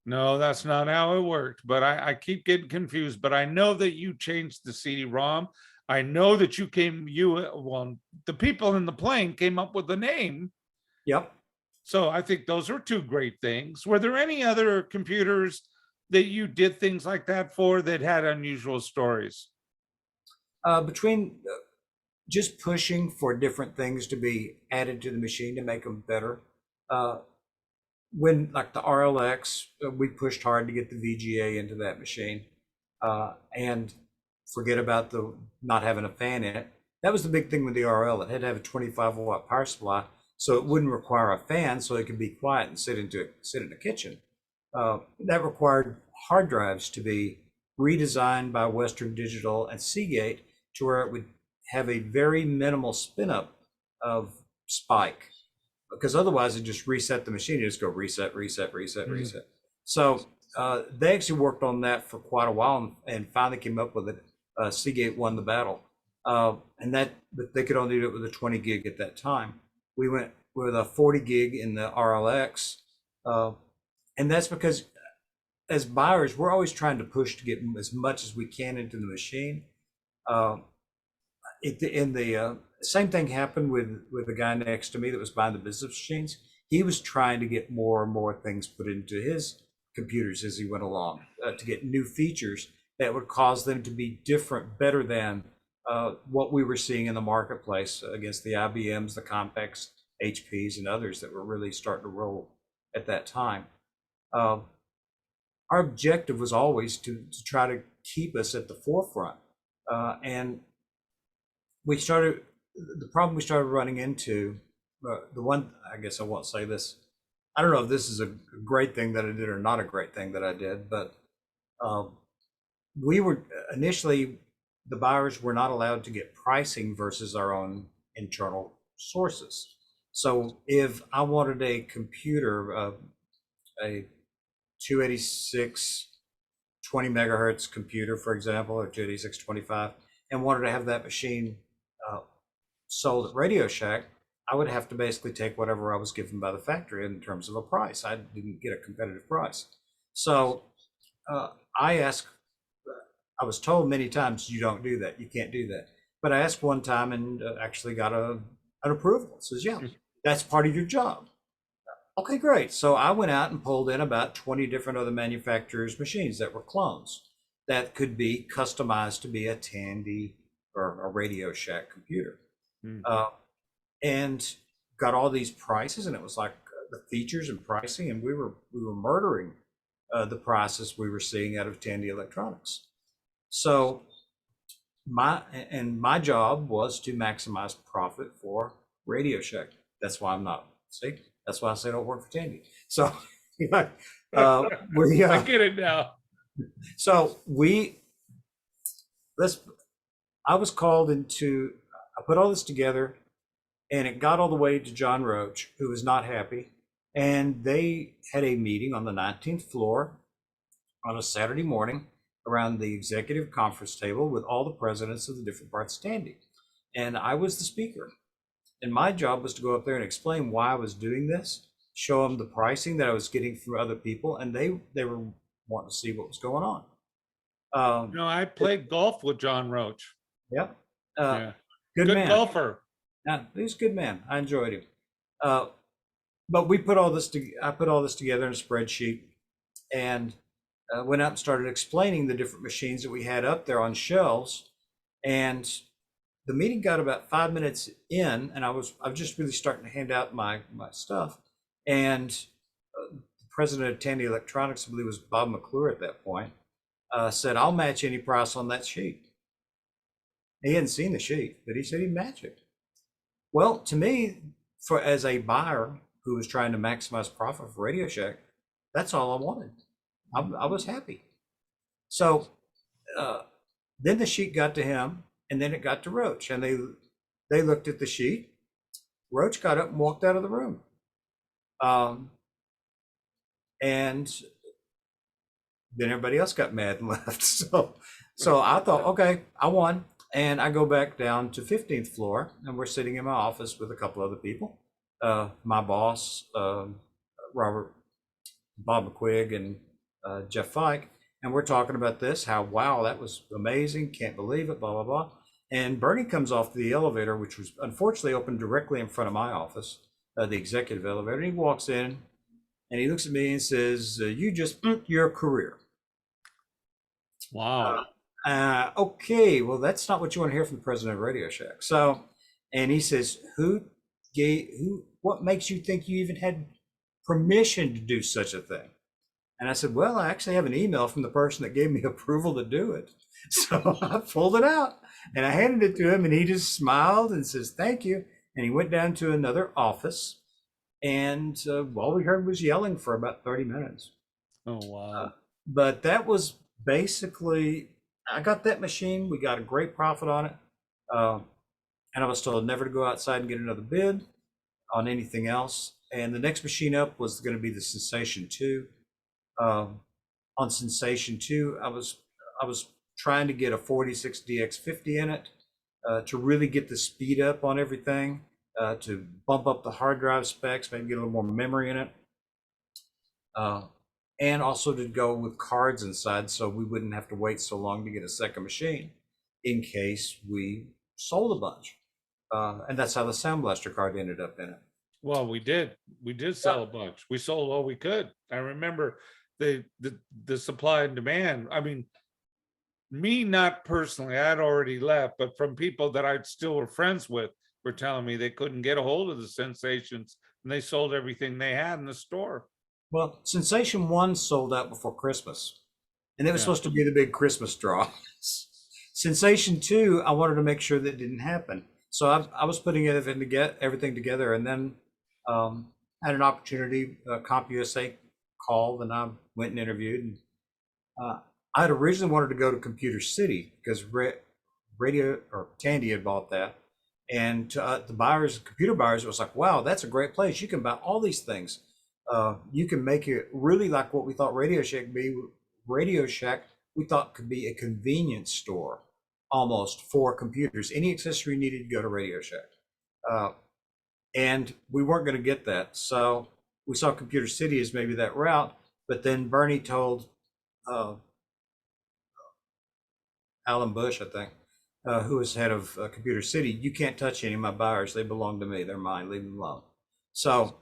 [SPEAKER 1] no, that's not how it worked. But I keep getting confused. But I know that you changed the CD-ROM. I know that the people in the plane came up with the name.
[SPEAKER 2] Yep.
[SPEAKER 1] So I think those are two great things. Were there any other computers that you did things like that for that had unusual stories?
[SPEAKER 2] Between just pushing for different things to be added to the machine to make them better. When like the RLX, we pushed hard to get the VGA into that machine, and forget about the not having a fan in it. That was the big thing with the RL. It had to have a 25-watt power supply, so it wouldn't require a fan, so it could be quiet and sit in the kitchen. That required hard drives to be redesigned by Western Digital and Seagate to where it would have a very minimal spin up of spike, because otherwise it just reset the machine. You just go reset, reset, reset, reset. So they actually worked on that for quite a while and finally came up with it. Seagate won the battle, and that they could only do it with a 20 gig at that time. We went with a 40 gig in the RLX, and that's because as buyers, we're always trying to push to get as much as we can into the machine. Same thing happened with the guy next to me that was buying the business machines. He was trying to get more and more things put into his computers as he went along, to get new features that would cause them to be different, better than what we were seeing in the marketplace against the IBMs, the Compex, HPs, and others that were really starting to roll at that time. Our objective was always to try to keep us at the forefront. And the problem we started running into, the one, I guess I won't say this, I don't know if this is a great thing that I did or not a great thing that I did, but we were initially, the buyers were not allowed to get pricing versus our own internal sources. So if I wanted a computer, a 286 20 megahertz computer, for example, or 286 25, and wanted to have that machine sold at Radio Shack, I would have to basically take whatever I was given by the factory in terms of a price. I didn't get a competitive price. So I was told many times, you don't do that, you can't do that. But I asked one time and actually got an approval. It says, yeah, that's part of your job. Okay, great. So I went out and pulled in about 20 different other manufacturers' machines that were clones that could be customized to be a Tandy or a Radio Shack computer. And got all these prices, and it was like the features and pricing, and we were murdering the prices we were seeing out of Tandy Electronics. So my job was to maximize profit for Radio Shack. That's why I'm not, see, that's why I say I don't work for Tandy. So I
[SPEAKER 1] get it now.
[SPEAKER 2] So I was called into, I put all this together, and it got all the way to John Roach, who was not happy. And they had a meeting on the 19th floor on a Saturday morning around the executive conference table with all the presidents of the different parts of Tandy. And I was the speaker. And my job was to go up there and explain why I was doing this, show them the pricing that I was getting from other people, and they were wanting to see what was going on.
[SPEAKER 1] I played golf with John Roach.
[SPEAKER 2] Yep.
[SPEAKER 1] Yeah.
[SPEAKER 2] Good man.
[SPEAKER 1] Golfer.
[SPEAKER 2] Yeah, he's a good man. I enjoyed him. But I put all this together in a spreadsheet, and went out and started explaining the different machines that we had up there on shelves. And the meeting got about 5 minutes in, and I was just really starting to hand out my stuff. And the president of Tandy Electronics, I believe it was Bob McClure at that point, said, "I'll match any price on that sheet." He hadn't seen the sheet, but he said he'd match it. Well, to me, as a buyer, who was trying to maximize profit for Radio Shack, that's all I wanted. I was happy. So uh, then the sheet got to him, and then it got to Roach, and they looked at the sheet. Roach got up and walked out of the room. And then everybody else got mad and left. So I thought, okay, I won. And I go back down to 15th floor, and we're sitting in my office with a couple other people. My boss, Robert, Bob McQuigg, and Jeff Fike, and we're talking about this, how, wow, that was amazing, can't believe it, blah, blah, blah. And Bernie comes off the elevator, which was unfortunately open directly in front of my office, the executive elevator. And he walks in, and he looks at me and says, you just blew your career.
[SPEAKER 1] Wow.
[SPEAKER 2] Okay, well, that's not what you want to hear from the president of Radio Shack. So, and he says, what makes you think you even had permission to do such a thing? And I said, well, I actually have an email from the person that gave me approval to do it. So I pulled it out and I handed it to him, and he just smiled and says, thank you. And he went down to another office, and all we heard was yelling for about 30 minutes.
[SPEAKER 1] Oh, wow.
[SPEAKER 2] But that was basically, I got that machine. We got a great profit on it. And I was told never to go outside and get another bid on anything else. And the next machine up was going to be the Sensation 2. On Sensation 2, I was trying to get a 46DX50 in it to really get the speed up on everything, to bump up the hard drive specs, maybe get a little more memory in it, and also to go with cards inside so we wouldn't have to wait so long to get a second machine in case we sold a bunch. And that's how the Sound Blaster card ended up in it.
[SPEAKER 1] Well, we did sell a bunch. We sold all we could. I remember the supply and demand. I mean, me, not personally, I'd already left, but from people that I still were friends with were telling me they couldn't get a hold of the Sensations, and they sold everything they had in the store.
[SPEAKER 2] Well, Sensation 1 sold out before Christmas, and it was supposed to be the big Christmas draw. Sensation 2, I wanted to make sure that didn't happen. So I was putting everything together, and then had an opportunity, CompUSA called, and I went and interviewed. And I had originally wanted to go to Computer City because Radio or Tandy had bought that, and to the buyers, computer buyers, it was like, wow, that's a great place. You can buy all these things. You can make it really like what we thought Radio Shack be. Radio Shack we thought could be a convenience store almost for computers. Any accessory needed to go to Radio Shack. And we weren't going to get that. So we saw Computer City as maybe that route. But then Bernie told Alan Bush, I think, who was head of Computer City, you can't touch any of my buyers. They belong to me. They're mine. Leave them alone. So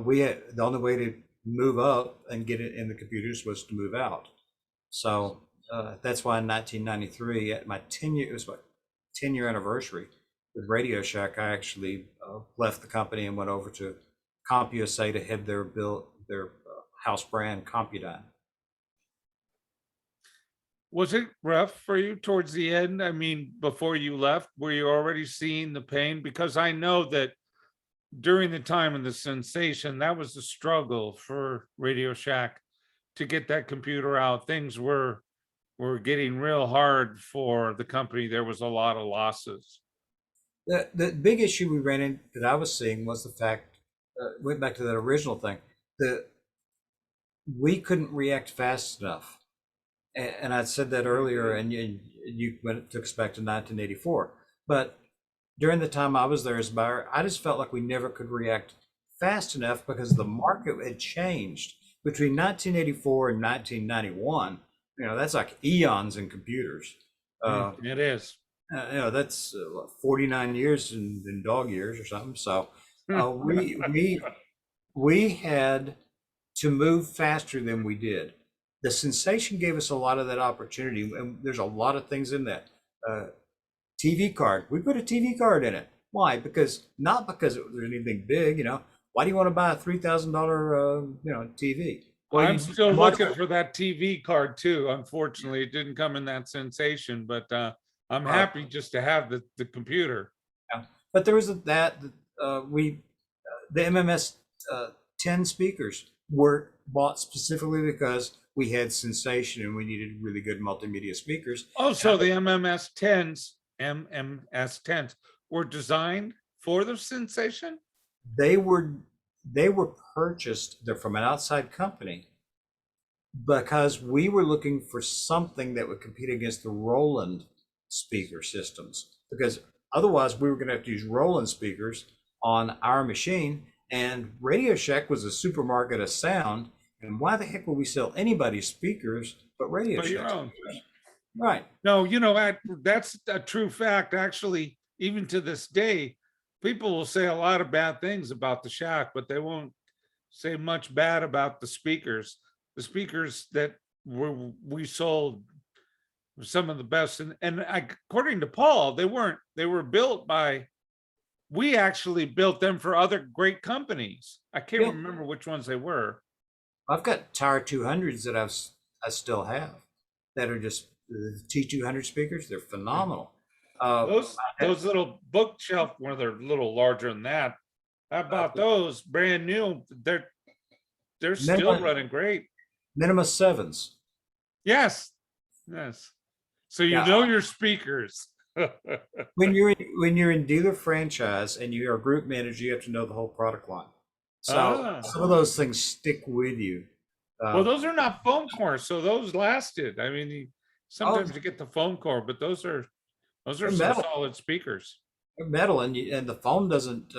[SPEAKER 2] we had, the only way to move up and get it in the computers was to move out. So that's why in 1993, at my 10-year, it was my 10-year anniversary with Radio Shack, I actually left the company and went over to CompUSA to head their house brand, Compudyne.
[SPEAKER 1] Was it rough for you towards the end? I mean, before you left, were you already seeing the pain? Because I know that during the time of the Sensation, that was the struggle for Radio Shack to get that computer out. Things were getting real hard for the company. There was a lot of losses.
[SPEAKER 2] The big issue we ran in that I was seeing was the fact, went back to that original thing, that we couldn't react fast enough. And I said that earlier, and you when it took us back to 1984. But during the time I was there as a buyer, I just felt like we never could react fast enough because the market had changed between 1984 and 1991. You know, that's like eons in computers.
[SPEAKER 1] It is.
[SPEAKER 2] You know, that's 49 years in dog years or something. So we had to move faster than we did. The Sensation gave us a lot of that opportunity, and there's a lot of things in that. TV card, we put a TV card in it. Why? Because not because there's anything big, you know. Why do you want to buy a $3,000 TV?
[SPEAKER 1] Well, I'm still looking for that TV card too. Unfortunately, it didn't come in that Sensation, but I'm happy just to have the computer.
[SPEAKER 2] Yeah. But there was we the MMS 10 speakers were bought specifically because we had sensation and we needed really good multimedia speakers.
[SPEAKER 1] Oh, so the MMS 10s were designed for the sensation?
[SPEAKER 2] They were they were purchased. They're from an outside company because we were looking for something that would compete against the Roland speaker systems. Because otherwise, we were going to have to use Roland speakers on our machine. And Radio Shack was a supermarket of sound. And why the heck would we sell anybody's speakers but Radio
[SPEAKER 1] But your
[SPEAKER 2] Shack?
[SPEAKER 1] own.
[SPEAKER 2] Right.
[SPEAKER 1] No, that's a true fact. Actually, even to this day, people will say a lot of bad things about the Shack, but they won't say much bad about the speakers. The speakers that we sold were some of the best, and according to Paul, they weren't. They were built by. We actually built them for other great companies. I can't
[SPEAKER 2] Yeah.
[SPEAKER 1] remember which ones they were.
[SPEAKER 2] I've got Tower 200s that I still have that are just the T200 speakers. They're phenomenal.
[SPEAKER 1] Those little bookshelf, where they're a little larger than that. How about those brand new? They're still
[SPEAKER 2] Minima,
[SPEAKER 1] running great.
[SPEAKER 2] Minima 7s.
[SPEAKER 1] Yes, yes. So you
[SPEAKER 2] Yeah.
[SPEAKER 1] know your speakers.
[SPEAKER 2] When you're in dealer franchise and you're a group manager, you have to know the whole product line. So some of those things stick with you.
[SPEAKER 1] Well, those are not foam cores, so those lasted. I mean, sometimes you get the foam core, but those are some
[SPEAKER 2] metal.
[SPEAKER 1] solid speakers.
[SPEAKER 2] They're metal, and the foam doesn't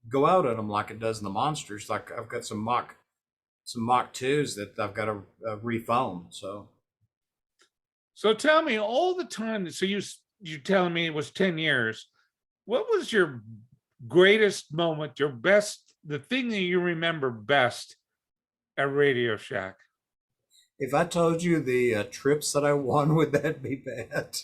[SPEAKER 2] go out on them like it does in the monsters. Like I've got some Mach 2s that I've got to refoam.
[SPEAKER 1] So tell me, all the time. So you telling me it was 10 years. What was your greatest moment, your best, the thing that you remember best at Radio Shack?
[SPEAKER 2] If I told you the trips that I won, would that be bad?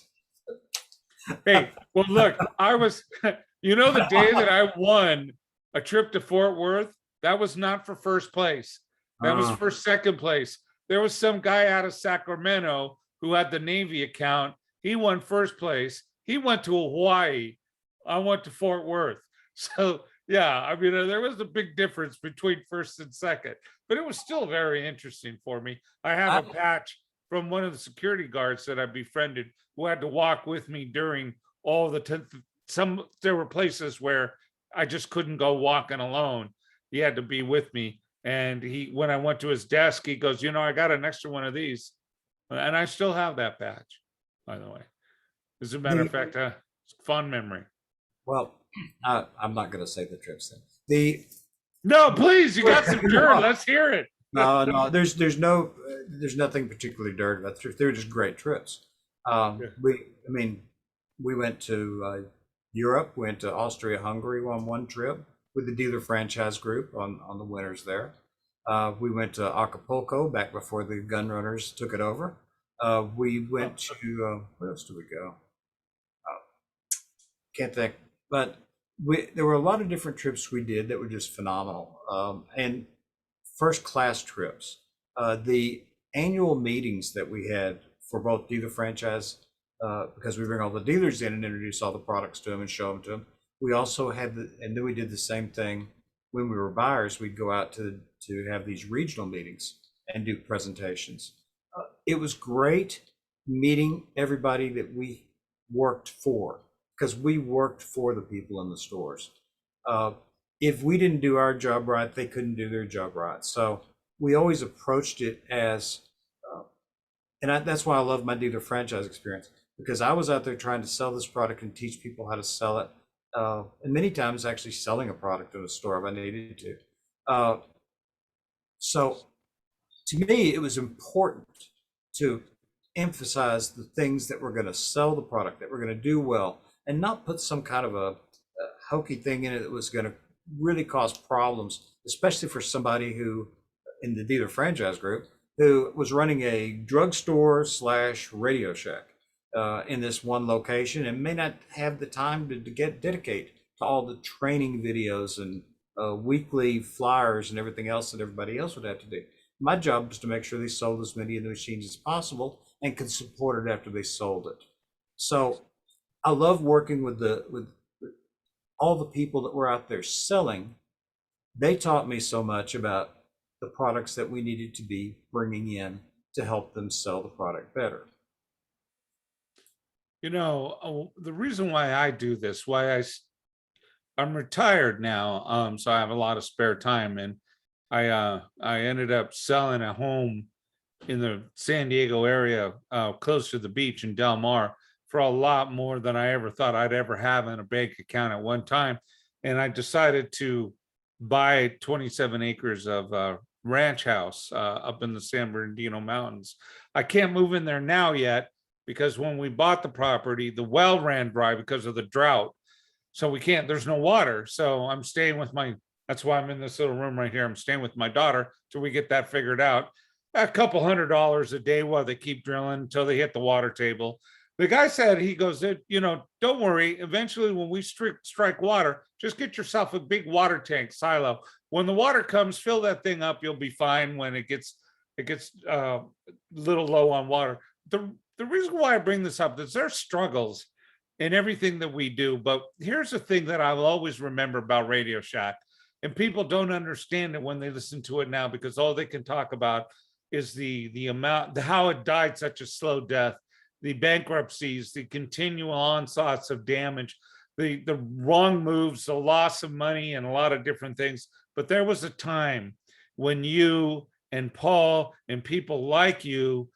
[SPEAKER 1] Hey, well, look, I was, the day that I won a trip to Fort Worth, that was not for first place. That was for second place. There was some guy out of Sacramento who had the Navy account. He won first place. He went to Hawaii. I went to Fort Worth. So, yeah, I mean, there was a big difference between first and second, but it was still very interesting for me. I have a patch from one of the security guards that I befriended who had to walk with me during all there were places where I just couldn't go walking alone. He had to be with me. And when I went to his desk, he goes, I got an extra one of these. And I still have that badge, by the way. As a matter of fact, fond memory.
[SPEAKER 2] Well, I'm not going to say the trips then.
[SPEAKER 1] No, please, you got some dirt. Let's hear it.
[SPEAKER 2] No, there's nothing particularly dirty about the trips. They were just great trips. We went to Europe, went to Austria, Hungary on one trip with the dealer franchise group on the winters there. We went to Acapulco back before the gun runners took it over. We went to where else did we go? Can't think, but there were a lot of different trips we did that were just phenomenal, and first class trips. The annual meetings that we had for both dealer franchise, because we bring all the dealers in and introduce all the products to them and show them to them. We also had and then we did the same thing when we were buyers. We'd go out to have these regional meetings and do presentations. It was great meeting everybody that we worked for, because we worked for the people in the stores. If we didn't do our job right, they couldn't do their job right. So we always approached it as, that's why I love my dealer franchise experience, because I was out there trying to sell this product and teach people how to sell it. And many times actually selling a product in a store if I needed to. So to me, it was important to emphasize the things that were going to sell the product, that were going to do well, and not put some kind of a hokey thing in it that was going to really cause problems, especially for somebody who, in the dealer franchise group, who was running a drugstore / Radio Shack in this one location and may not have the time to dedicate to all the training videos and weekly flyers and everything else that everybody else would have to do. My job was to make sure they sold as many of the machines as possible and could support it after they sold it. So I love working with all the people that were out there selling, they taught me so much about the products that we needed to be bringing in to help them sell the product better.
[SPEAKER 1] The reason why I do this, I'm retired now, so I have a lot of spare time, and I ended up selling a home in the San Diego area, close to the beach in Del Mar, for a lot more than I ever thought I'd ever have in a bank account at one time. And I decided to buy 27 acres of ranch house up in the San Bernardino Mountains. I can't move in there now yet because when we bought the property, the well ran dry because of the drought. So we can't, there's no water. So I'm staying with that's why I'm in this little room right here. I'm staying with my daughter till we get that figured out. A couple $100 a day while they keep drilling until they hit the water table. The guy said, he goes, don't worry. Eventually, when we strike water, just get yourself a big water tank silo. When the water comes, fill that thing up. You'll be fine when it gets a little low on water. The reason why I bring this up is there's struggles in everything that we do. But here's the thing that I'll always remember about Radio Shack, and people don't understand it when they listen to it now because all they can talk about is the amount, how it died such a slow death, the bankruptcies, the continual onslaughts of damage, the wrong moves, the loss of money, and a lot of different things. But there was a time when you and Paul and people like you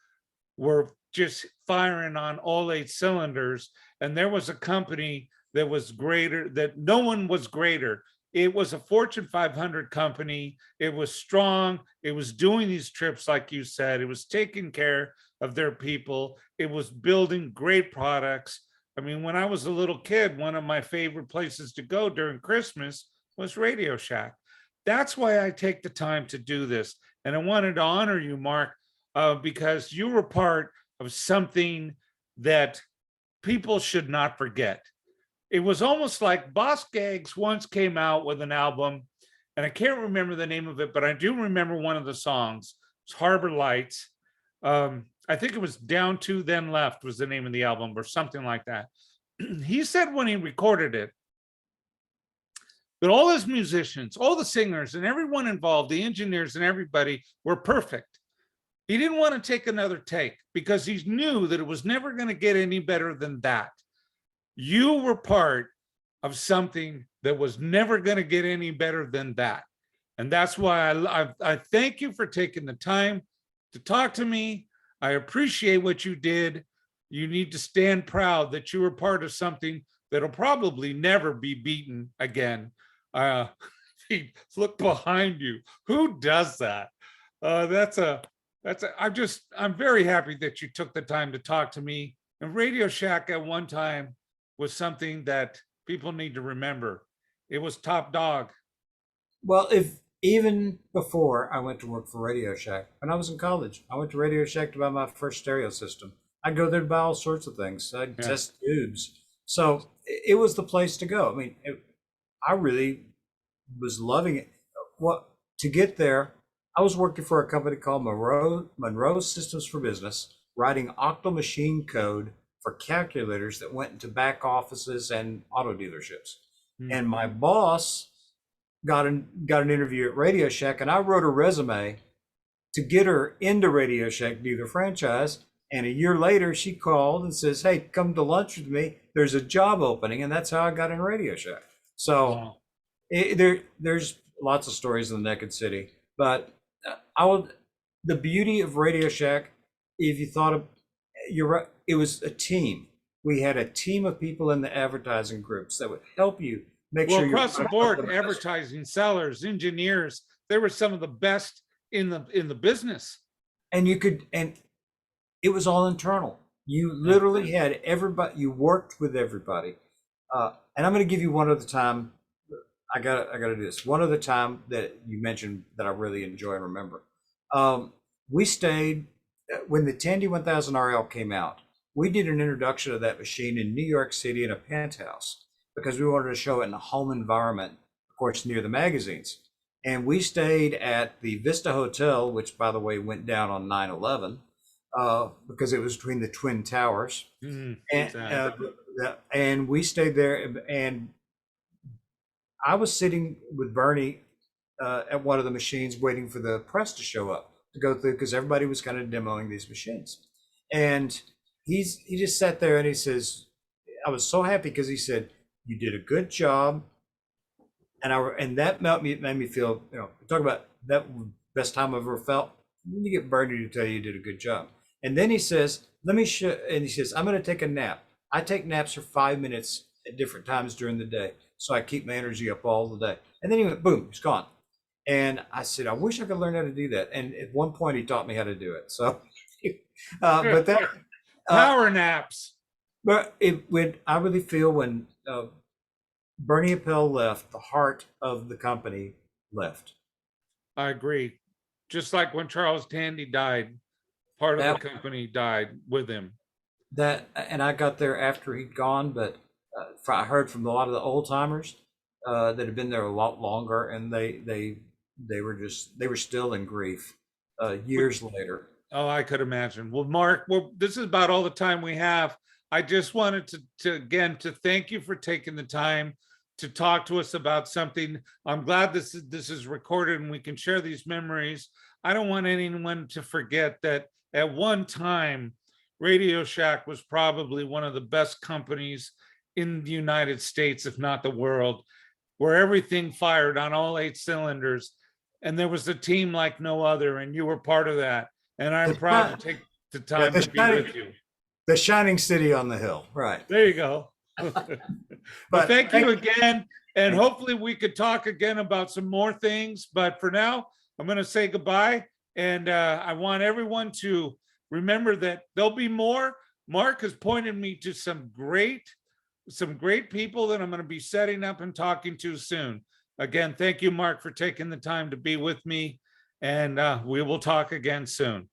[SPEAKER 1] were just firing on all 8 cylinders, and there was a company that was greater, that no one was greater. It was a Fortune 500 company. It was strong. It was doing these trips, like you said. It was taking care of their people. It was building great products. I mean, when I was a little kid, one of my favorite places to go during Christmas was Radio Shack. That's why I take the time to do this. And I wanted to honor you, Mark, because you were part of something that people should not forget. It was almost like Boss Gags once came out with an album, and I can't remember the name of it, but I do remember one of the songs. It's Harbor Lights. I think it was Down to Then Left was the name of the album, or something like that. He said when he recorded it that all his musicians, all the singers, and everyone involved, the engineers and everybody, were perfect. He didn't want to take another take because he knew that it was never going to get any better than that. You were part of something that was never going to get any better than that. And that's why I thank you for taking the time to talk to me. I appreciate what you did. You need to stand proud that you were part of something that'll probably never be beaten again. Look behind you. Who does that? I'm very happy that you took the time to talk to me. And Radio Shack at one time was something that people need to remember. It was top dog.
[SPEAKER 2] Well, if even before I went to work for Radio Shack, when I was in college, I went to Radio Shack to buy my first stereo system. I'd go there to buy all sorts of things. I'd
[SPEAKER 1] Yeah.
[SPEAKER 2] test tubes. So it was the place to go. I mean, I really was loving it. What to get there, I was working for a company called Monroe Systems for Business, writing octal machine code for calculators that went into back offices and auto dealerships.
[SPEAKER 1] Hmm.
[SPEAKER 2] And my boss got an interview at Radio Shack, and I wrote a resume to get her into Radio Shack dealer franchise. And a year later, she called and says, "Hey, come to lunch with me. There's a job opening," and that's how I got in Radio Shack. So
[SPEAKER 1] Wow.
[SPEAKER 2] there's lots of stories in the Naked City, but I would the beauty of Radio Shack, if you thought of, you're right, it was a team. We had a team of people in the advertising groups that would help you make
[SPEAKER 1] Well,
[SPEAKER 2] sure you're
[SPEAKER 1] across the board, advertising, sellers, engineers, they were some of the best in the business.
[SPEAKER 2] and it was all internal. You
[SPEAKER 1] Yeah.
[SPEAKER 2] literally had everybody. You worked with everybody. And I'm going to give you one other time. I got to do this. One other time that you mentioned that I really enjoy and remember. We stayed when the Tandy 1000 RL came out. We did an introduction of that machine in New York City in a penthouse because we wanted to show it in a home environment, of course, near the magazines. And we stayed at the Vista Hotel, which, by the way, went down on 9/11 because it was between the Twin Towers. And, and we stayed there. And I was sitting with Bernie at one of the machines waiting for the press to show up to go through because everybody was kind of demoing these machines. And he just sat there and he says, I was so happy because he said, you did a good job. And that made me feel, talk about that best time I've ever felt. When you get Bernie to tell you did a good job. And then he says, let me show, and he says, I'm going to take a nap. I take naps for 5 minutes at different times during the day. So I keep my energy up all the day. And then he went, boom, he's gone. And I said, I wish I could learn how to do that. And at one point he taught me how to do it. So, but that
[SPEAKER 1] power naps.
[SPEAKER 2] But I really feel when Bernie Appel left, the heart of the company left.
[SPEAKER 1] I agree. Just like when Charles Tandy died, part of the company died with him.
[SPEAKER 2] And I got there after he'd gone, but I heard from a lot of the old timers that had been there a lot longer, and they were still in grief years later.
[SPEAKER 1] Oh, I could imagine. Well, Mark, this is about all the time we have. I just wanted to thank you for taking the time to talk to us about something. I'm glad this is recorded and we can share these memories. I don't want anyone to forget that at one time, Radio Shack was probably one of the best companies in the United States, if not the world, where everything fired on all 8 cylinders. And there was a team like no other, and you were part of that. And I'm proud to take the time to be with you.
[SPEAKER 2] The shining city on the hill, right?
[SPEAKER 1] There you go. But thank you again, and hopefully we could talk again about some more things. But for now, I'm going to say goodbye, and I want everyone to remember that there'll be more. Mark has pointed me to some great people that I'm going to be setting up and talking to soon. Again, thank you, Mark, for taking the time to be with me, and we will talk again soon.